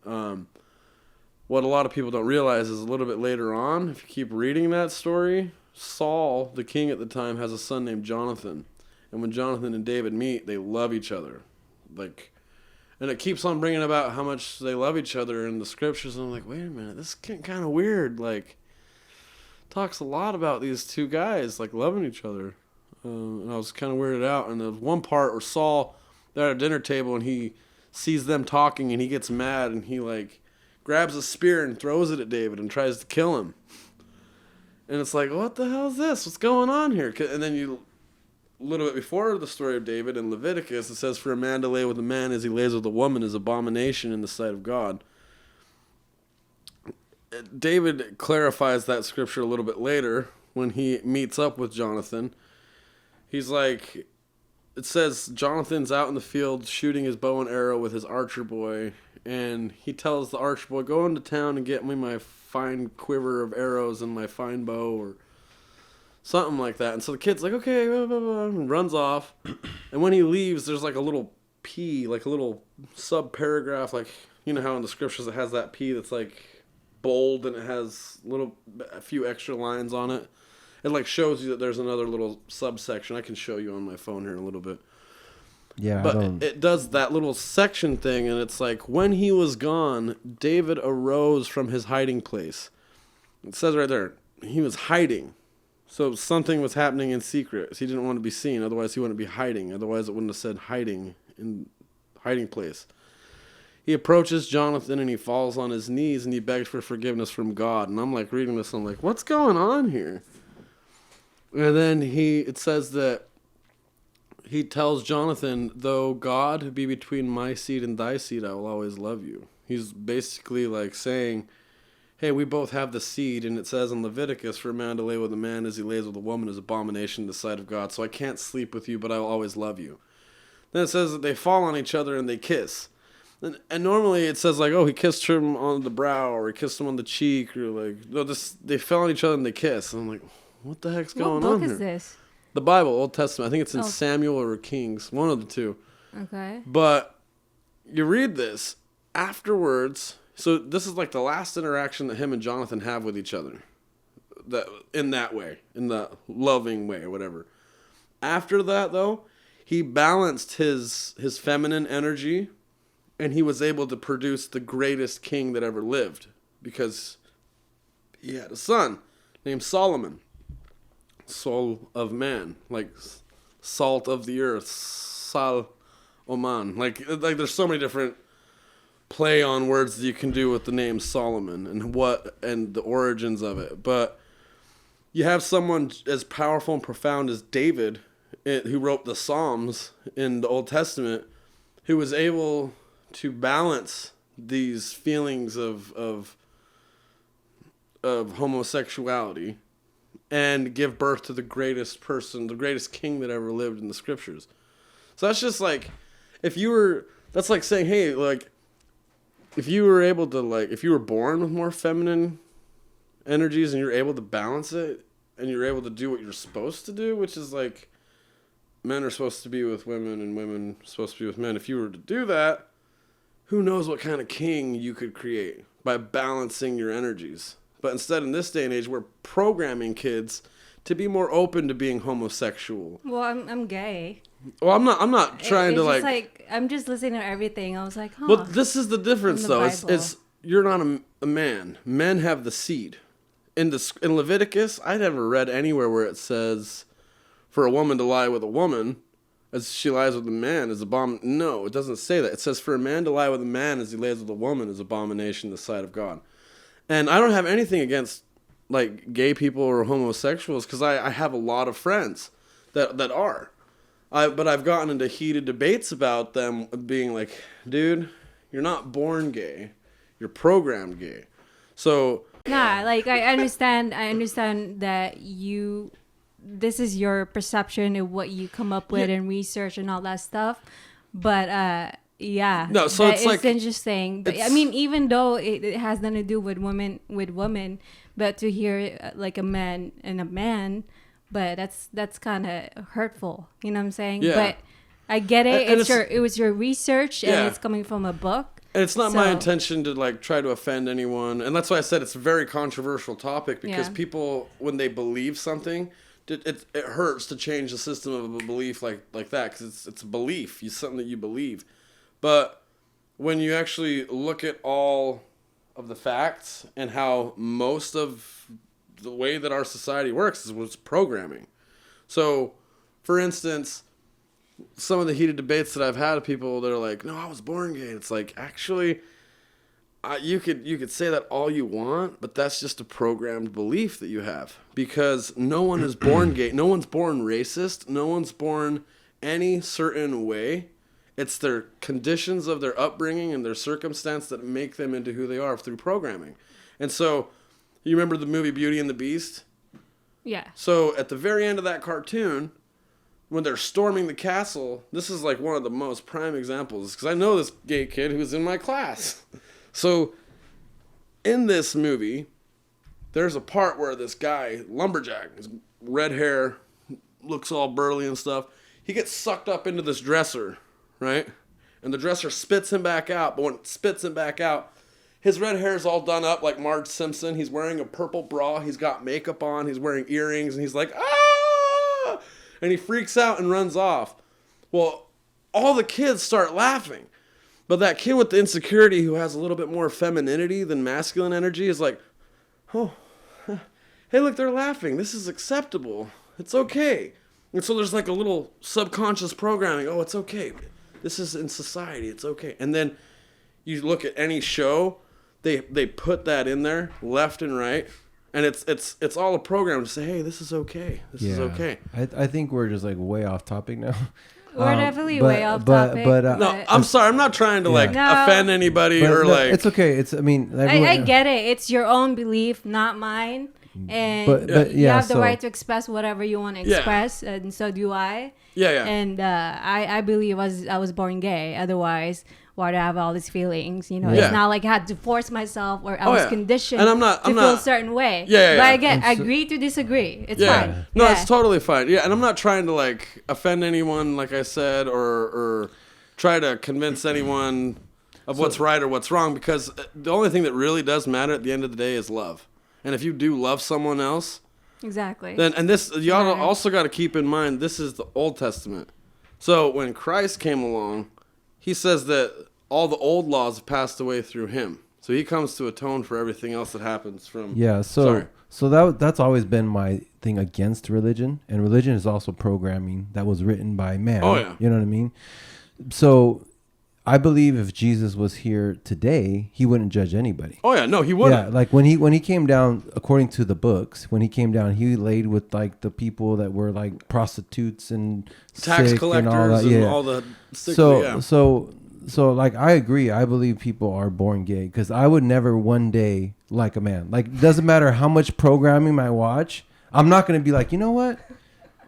What a lot of people don't realize is a little bit later on, if you keep reading that story, Saul, the king at the time, has a son named Jonathan. And when Jonathan and David meet, they love each other. And it keeps on bringing about how much they love each other in the scriptures. And I'm like, wait a minute, this is kind of weird. Talks a lot about these 2 guys, loving each other. And I was kind of weirded out. And there's one part where Saul, they're at a dinner table, and he sees them talking, and he gets mad, and he, grabs a spear and throws it at David and tries to kill him. And it's like, what the hell is this? What's going on here? And then a little bit before the story of David in Leviticus, it says, for a man to lay with a man as he lays with a woman is abomination in the sight of God. David clarifies that scripture a little bit later when he meets up with Jonathan. He's like, it says Jonathan's out in the field shooting his bow and arrow with his archer boy, and he tells the archer boy, go into town and get me my fine quiver of arrows and my fine bow, or something like that. And so the kid's like, okay, blah, blah, blah, and runs off. And when he leaves, there's a little P, a little sub-paragraph, how in the scriptures it has that P that's bold, and it has a few extra lines on it. It shows you that there's another little subsection. I can show you on my phone here in a little bit. Yeah, but it does that little section thing, and it's when he was gone, David arose from his hiding place. It says right there, he was hiding. So something was happening in secret. He didn't want to be seen, otherwise he wouldn't be hiding. Otherwise it wouldn't have said hiding in hiding place. he approaches Jonathan and he falls on his knees and he begs for forgiveness from God. And I'm like reading this and I'm like, what's going on here? And then it says that he tells Jonathan, though God be between my seed and thy seed, I will always love you. He's basically like saying, hey, we both have the seed, and it says in Leviticus, for a man to lay with a man as he lays with a woman is abomination in the sight of God. So I can't sleep with you, but I will always love you. Then it says that they fall on each other and they kiss. And normally it says like, oh, he kissed him on the brow, or he kissed him on the cheek, or like, no, they fell on each other and they kiss. And I'm like, what the heck's going on here? What book is this? The Bible, Old Testament. I think it's in Samuel or Kings, one of the two. Okay. But you read this afterwards. So this is like the last interaction that him and Jonathan have with each other. In that way, in the loving way, or whatever. After that, though, he balanced his feminine energy, and he was able to produce the greatest king that ever lived, because he had a son named Solomon. Soul of man, like salt of the earth, Sal Oman. Like there's so many different play on words that you can do with the name Solomon and the origins of it. But you have someone as powerful and profound as David, who wrote the Psalms in the Old Testament, who was able to balance these feelings of homosexuality and give birth to the greatest person, the greatest king that ever lived in the scriptures. So that's just like, that's like saying, hey, like, if you were born with more feminine energies and you're able to balance it and you're able to do what you're supposed to do, which is like, men are supposed to be with women and women are supposed to be with men. If you were to do that, who knows what kind of king you could create by balancing your energies. But instead, in this day and age, we're programming kids to be more open to being homosexual. Well, I'm gay. Well, I'm not trying to like I'm just listening to everything. I was like, huh. Well, this is the difference, though. Bible. You're not a man. Men have the seed. In Leviticus, I never read anywhere where it says for a woman to lie with a woman as she lies with a man is abomination. No, it doesn't say that. It says for a man to lie with a man as he lays with a woman is abomination in the sight of God. And I don't have anything against like gay people or homosexuals, because I have a lot of friends that are. But I've gotten into heated debates about them being like, dude, you're not born gay. You're programmed gay. So nah, like I understand that this is your perception of what you come up with and research and all that stuff. But yeah, no, so it's like interesting. But I mean, even though it has nothing to do with women, but to hear like a man and a man, but that's kind of hurtful. You know what I'm saying? Yeah. But I get it. It was your research, and it's coming from a book. And it's not my intention to like try to offend anyone, and that's why I said it's a very controversial topic, because people, when they believe something, it hurts to change the system of a belief like that, because it's a belief, it's something that you believe. But when you actually look at all of the facts and how most of the way that our society works is with programming. So, for instance, some of the heated debates that I've had with people that are like, no, I was born gay. It's like, actually, you could say that all you want, but that's just a programmed belief that you have. Because no one is born gay. No one's born racist. No one's born any certain way. It's their conditions of their upbringing and their circumstance that make them into who they are through programming. And so, you remember the movie Beauty and the Beast? Yeah. So, at the very end of that cartoon, when they're storming the castle, this is like one of the most prime examples, because I know this gay kid who's in my class. So, in this movie, there's a part where this guy, lumberjack, his red hair, looks all burly and stuff, he gets sucked up into this dresser, right? And the dresser spits him back out, but when it spits him back out, his red hair is all done up like Marge Simpson. He's wearing a purple bra, he's got makeup on, he's wearing earrings, and he's like, ah! And he freaks out and runs off. Well, all the kids start laughing. But that kid with the insecurity who has a little bit more femininity than masculine energy is like, oh, hey, look, they're laughing. This is acceptable. It's okay. And so there's like a little subconscious programming. Oh, it's okay. This is in society. It's okay. And then you look at any show, they put that in there left and right, and it's all a program to say, hey, this is okay. This is okay. I think we're just like way off topic now. We're definitely way off topic. No, I'm sorry. I'm not trying to offend anybody or like. It's okay. It's I get it. It's your own belief, not mine. And you have the right to express whatever you want to express, and so do I. Yeah. And I believe I was born gay. Otherwise, why do I have all these feelings? You know, it's not like I had to force myself or I was conditioned to feel a certain way. But again, agree to disagree. It's fine. No, it's totally fine. Yeah, and I'm not trying to like offend anyone, like I said, or try to convince anyone of what's right or what's wrong, because the only thing that really does matter at the end of the day is love. And if you do love someone else, exactly. Then you also got to keep in mind, this is the Old Testament. So when Christ came along, he says that all the old laws have passed away through him. So he comes to atone for everything else that happens from. Yeah. So that's always been my thing against religion, and religion is also programming that was written by man. Oh yeah. You know what I mean? So I believe if Jesus was here today, he wouldn't judge anybody. Oh yeah, no, he wouldn't. Yeah, like when he came down, according to the books, when he came down, he laid with like the people that were like prostitutes and tax collectors and all that. And all the sick, So like I agree. I believe people are born gay, because I would never one day like a man. Like it doesn't matter how much programming I watch, I'm not going to be like, you know what?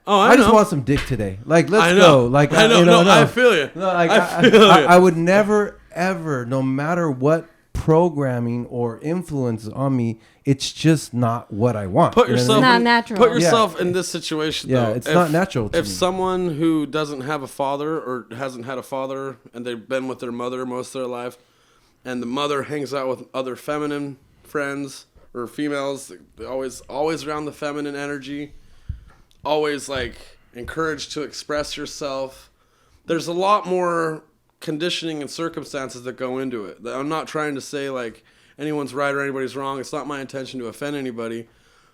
Oh, I just want some dick today. Like, let's go. Like, I know. No, I feel you. No, like, I would never, ever, no matter what programming or influence on me, it's just not what I want. It's not natural. Put yourself in this situation, though. Yeah, it's not natural to me. If someone who doesn't have a father or hasn't had a father and they've been with their mother most of their life, and the mother hangs out with other feminine friends or females, they're always around the feminine energy, always like encouraged to express yourself. There's a lot more conditioning and circumstances that go into it. I'm not trying to say like anyone's right or anybody's wrong. It's not my intention to offend anybody.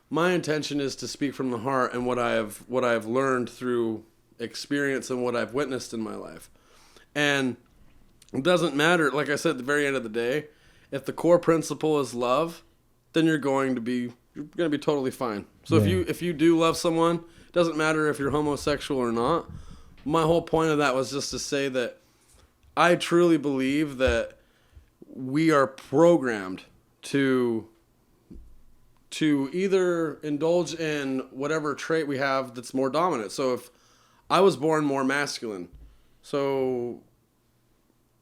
My intention is to speak from the heart and what I have learned through experience and what I've witnessed in my life. And it doesn't matter, like I said at the very end of the day, if the core principle is love, then you're going to be totally fine. So if you do love someone, it doesn't matter if you're homosexual or not. My whole point of that was just to say that I truly believe that we are programmed to either indulge in whatever trait we have that's more dominant. So if I was born more masculine, so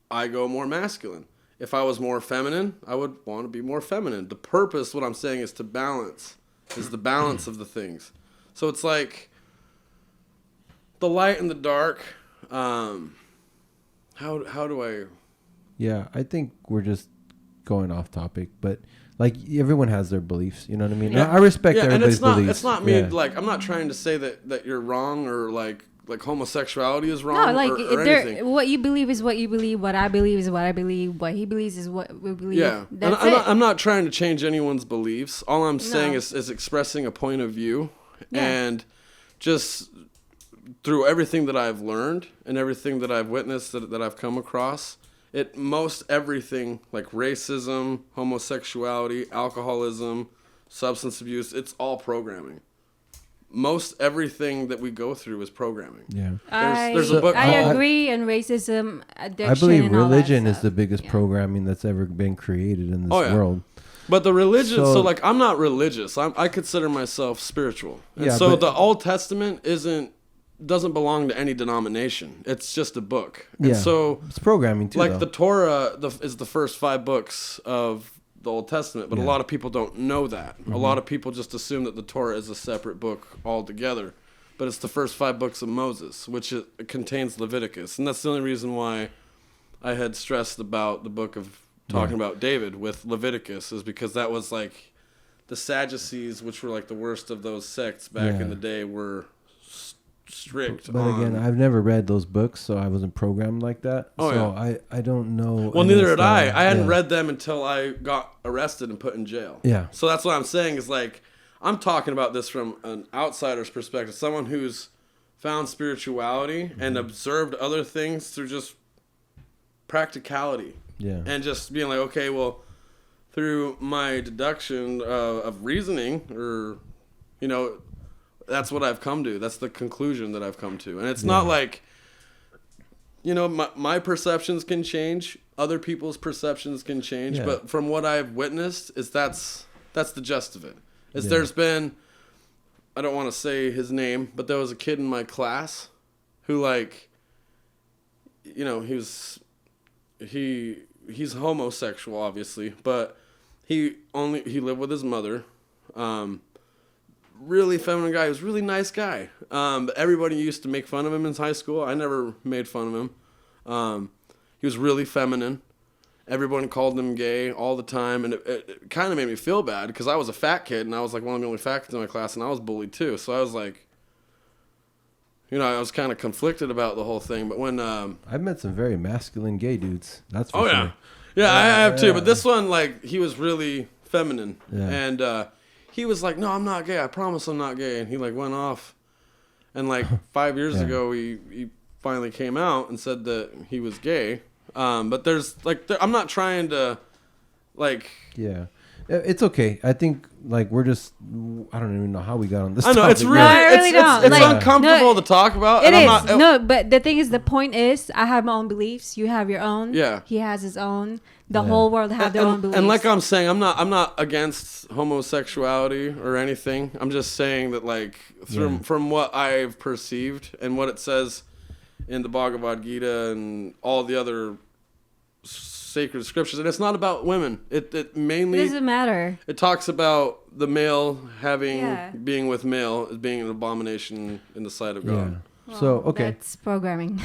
I go more masculine. If I was more feminine, I would want to be more feminine. The purpose, what I'm saying, is to balance, is the balance of the things. So it's like the light and the dark. How do I? Yeah, I think we're just going off topic, but like everyone has their beliefs. You know what I mean? Yeah. I respect everybody's and beliefs. It's not me. Yeah. Like I'm not trying to say that you're wrong or like homosexuality is wrong. No, like or anything. What you believe is what you believe. What I believe is what I believe. What he believes is what we believe. Yeah, that's I'm not trying to change anyone's beliefs. All I'm saying is expressing a point of view, and just through everything that I've learned and everything that I've witnessed that I've come across, most everything like racism, homosexuality, alcoholism, substance abuse, it's all programming. Most everything that we go through is programming. Yeah, there's a book. I agree, and racism, addiction. I believe and all religion that is the biggest programming that's ever been created in this world. But the religion, so like I'm not religious. I consider myself spiritual, and so the Old Testament doesn't belong to any denomination. It's just a book. And so it's programming too. Like the Torah is the first 5 books of the Old Testament, but a lot of people don't know that. Mm-hmm. A lot of people just assume that the Torah is a separate book altogether, but it's the first 5 books of Moses, which it contains Leviticus, and that's the only reason why I had stressed about the book of talking about David with Leviticus, is because that was like the Sadducees, which were like the worst of those sects back in the day, were strict. But again, I've never read those books, so I wasn't programmed like that. I don't know. Well, neither did I. I hadn't read them until I got arrested and put in jail. Yeah. So that's what I'm saying is like, I'm talking about this from an outsider's perspective, someone who's found spirituality and observed other things through just practicality. Yeah. And just being like, okay, well, through my deduction of reasoning, or, you know, that's what I've come to. That's the conclusion that I've come to. And it's not like, you know, my perceptions can change. Other people's perceptions can change. Yeah. But from what I've witnessed, is that's the gist of it. There's been, I don't want to say his name, but there was a kid in my class who, like, you know, he's homosexual, obviously, but he lived with his mother. Really feminine guy. He was a really nice guy. But everybody used to make fun of him in high school. I never made fun of him. He was really feminine. Everyone called him gay all the time, and it kind of made me feel bad because I was a fat kid, and I was like one of the only fat kids in my class, and I was bullied too. So I was like, you know, I was kind of conflicted about the whole thing. But when I've met some very masculine gay dudes. That's for sure. Yeah, I have too. But this one, like, he was really feminine, and he was like, "No, I'm not gay. I promise I'm not gay." And he like went off, and like 5 years ago, he finally came out and said that he was gay. But there's like, I'm not trying to, like. Yeah. It's okay. I think like we're just, I don't even know how we got on this. I know topic. it's really, No, I really don't. It's Like, uncomfortable to talk about. It and is. I'm not, No, but the thing is, the point is, I have my own beliefs. You have your own. Yeah. He has his own. The whole world have their own beliefs. And like I'm saying, I'm not against homosexuality or anything. I'm just saying that, like, from what I've perceived and what it says in the Bhagavad Gita and all the other sacred scriptures, and it's not about women. It mainly, it doesn't matter. It talks about the male being with male as being an abomination in the sight of God. Well, So okay, that's programming.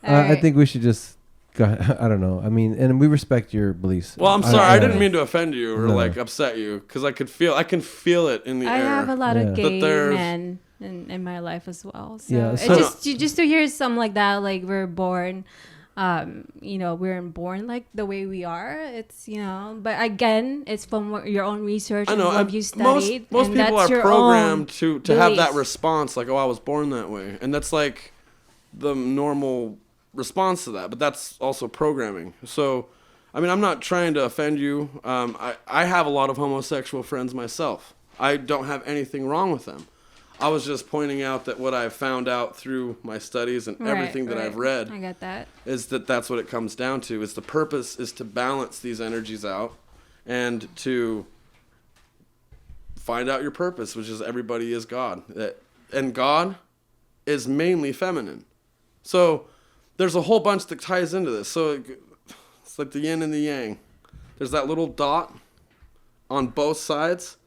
I think we should just. I don't know. I mean, and we respect your beliefs. Well, I'm sorry. I didn't mean to offend you or like upset you, because I can feel it in the air. I have a lot of gay there's- men in my life as well. So, Yeah, it's so- just to hear something like that, like we're born, you know, we're born like the way we are. It's, you know, but again, it's from your own research. I know. And what you studied. Most and people that's are your programmed own to have that beliefs. response, like, "Oh, I was born that way," and that's like the normal response to that. But that's also programming. So, I mean, I'm not trying to offend you. I have a lot of homosexual friends myself. I don't have anything wrong with them. I was just pointing out that what I've found out through my studies and everything that I've read I got that. is that's what it comes down to. Is the purpose is to balance these energies out and to find out your purpose, which is everybody is God. And God is mainly feminine. So there's a whole bunch that ties into this. So it's like the yin and the yang. There's that little dot on both sides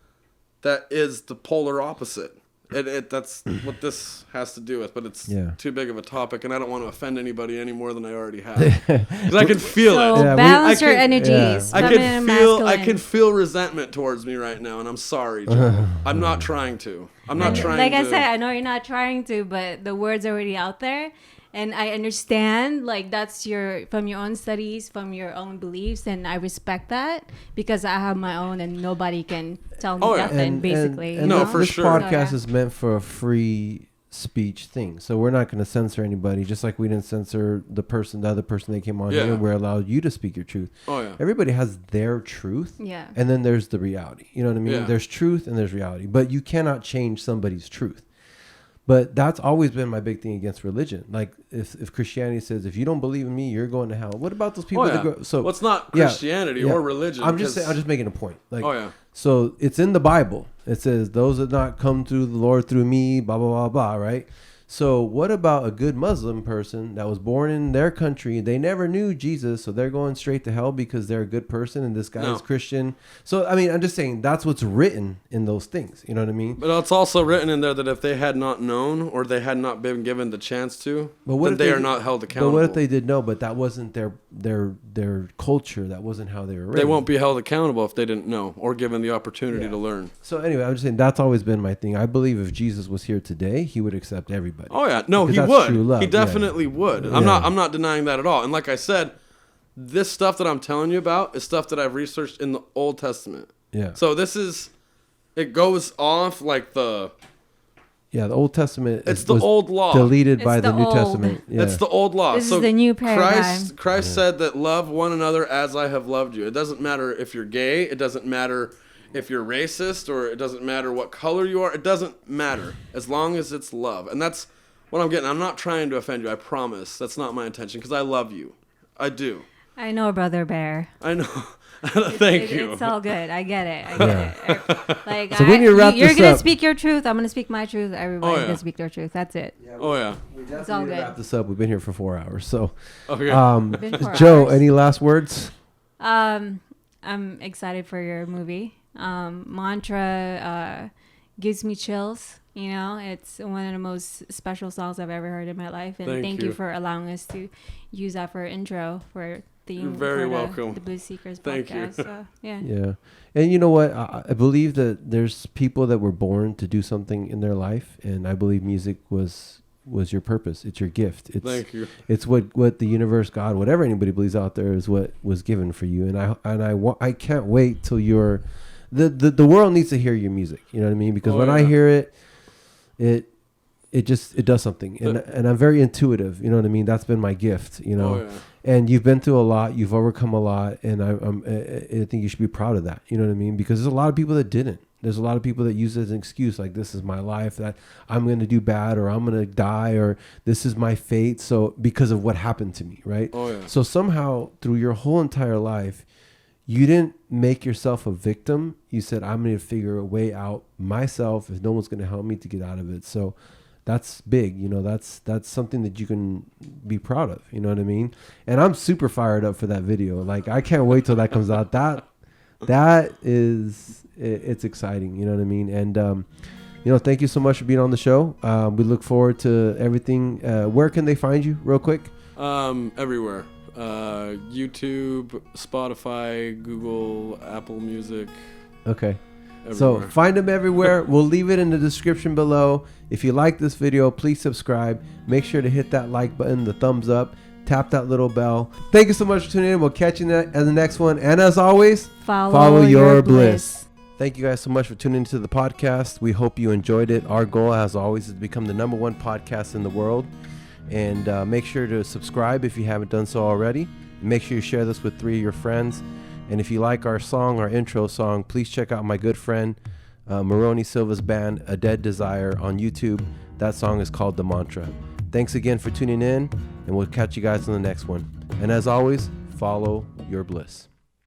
that is the polar opposite. That's what this has to do with, but it's too big of a topic, and I don't want to offend anybody any more than I already have. Because I can feel it. So balance your energies. I feminine and masculine. can feel resentment towards me right now, and I'm sorry, Joe. I'm not trying to. I'm not trying like to. I said, I know you're not trying to, but the word's already out there. And I understand, like, that's from your own studies, from your own beliefs, and I respect that because I have my own, and nobody can tell me nothing, basically. And no, this, for this sure. podcast is meant for a free speech thing, so we're not going to censor anybody. Just like we didn't censor the other person that came on here. We're allowed you to speak your truth. Oh yeah. Everybody has their truth. Yeah. And then there's the reality. You know what I mean? Yeah. There's truth and there's reality, but you cannot change somebody's truth. But that's always been my big thing against religion. Like if Christianity says, if you don't believe in me, you're going to hell. What about those people that go? So well, it's not Christianity or religion. I'm just making a point. Like, so it's in the Bible. It says, those that not come through the Lord through me, blah, blah, blah, blah, right? So what about a good Muslim person that was born in their country? They never knew Jesus, so they're going straight to hell because they're a good person and this guy is Christian. So, I mean, I'm just saying that's what's written in those things. You know what I mean? But it's also written in there that if they had not known or they had not been given the chance to, then they are not held accountable. But what if they did know, but that wasn't their culture? That wasn't how they were raised. They won't be held accountable if they didn't know or given the opportunity to learn. So anyway, I'm just saying that's always been my thing. I believe if Jesus was here today, he would accept everybody. Oh yeah, no, because he would. True love. He definitely would. Yeah. I'm not denying that at all. And like I said, this stuff that I'm telling you about is stuff that I've researched in the Old Testament. Yeah. So it goes off like the Yeah, the Old Testament. It's the old law. Deleted by the New old. Testament. Yeah. It's the old law. This is the new paradigm. Christ said that love one another as I have loved you. It doesn't matter if you're gay. It doesn't matter if you're racist, or it doesn't matter what color you are. It doesn't matter as long as it's love. And that's what I'm getting. I'm not trying to offend you. I promise. That's not my intention, because I love you. I do. I know, Brother Bear. I know. Thank you. It's all good. I get it. Like, So when you wrap you're this gonna up- speak your truth. I'm gonna speak my truth. Everybody's gonna speak their truth. That's it. Oh, yeah. It's all good. Wrap this up. We've been here for 4 hours. So, Okay. Been 4 Joe, hours. any last words? I'm excited for your movie. Mantra gives me chills. You know, it's one of the most special songs I've ever heard in my life. And thank you for allowing us to use that for intro for You're very welcome. The Blues Seekers Thank podcast. you. So, yeah. Yeah. And you know what? I believe that there's people that were born to do something in their life, and I believe music was your purpose. It's your gift. It's, Thank you. It's what the universe, God, whatever anybody believes out there, is what was given for you. And I can't wait till you're the world needs to hear your music. You know what I mean? Because when I hear it, it does something, and I'm very intuitive. You know what I mean? That's been my gift. You know. Oh, yeah. And you've been through a lot, you've overcome a lot, and I think you should be proud of that. You know what I mean? Because there's a lot of people that didn't. There's a lot of people that use it as an excuse, like, this is my life, that I'm going to do bad, or I'm going to die, or this is my fate. So because of what happened to me, right? Oh, yeah. So somehow through your whole entire life, you didn't make yourself a victim. You said, I'm going to figure a way out myself if no one's going to help me to get out of it. So that's big, you know, that's something that you can be proud of, you know what I mean? And I'm super fired up for that video. Like, I can't wait till that comes out. That is, it's exciting, you know what I mean? And, you know, thank you so much for being on the show. We look forward to everything. Where can they find you real quick? Everywhere. YouTube, Spotify, Google, Apple Music. Okay. Everywhere. So find them everywhere. We'll leave it in the description below. If you like this video, please subscribe. Make sure to hit that like button, the thumbs up, tap that little bell. Thank you so much for tuning in. We'll catch you in the next one. And as always, follow your bliss. Thank you guys so much for tuning into the podcast. We hope you enjoyed it. Our goal, as always, is to become the #1 podcast in the world. And make sure to subscribe if you haven't done so already. Make sure you share this with 3 of your friends. And if you like our song, our intro song, please check out my good friend Moroni Silva's band, A Dead Desire, on YouTube. That song is called The Mantra. Thanks again for tuning in, and we'll catch you guys on the next one. And as always, follow your bliss.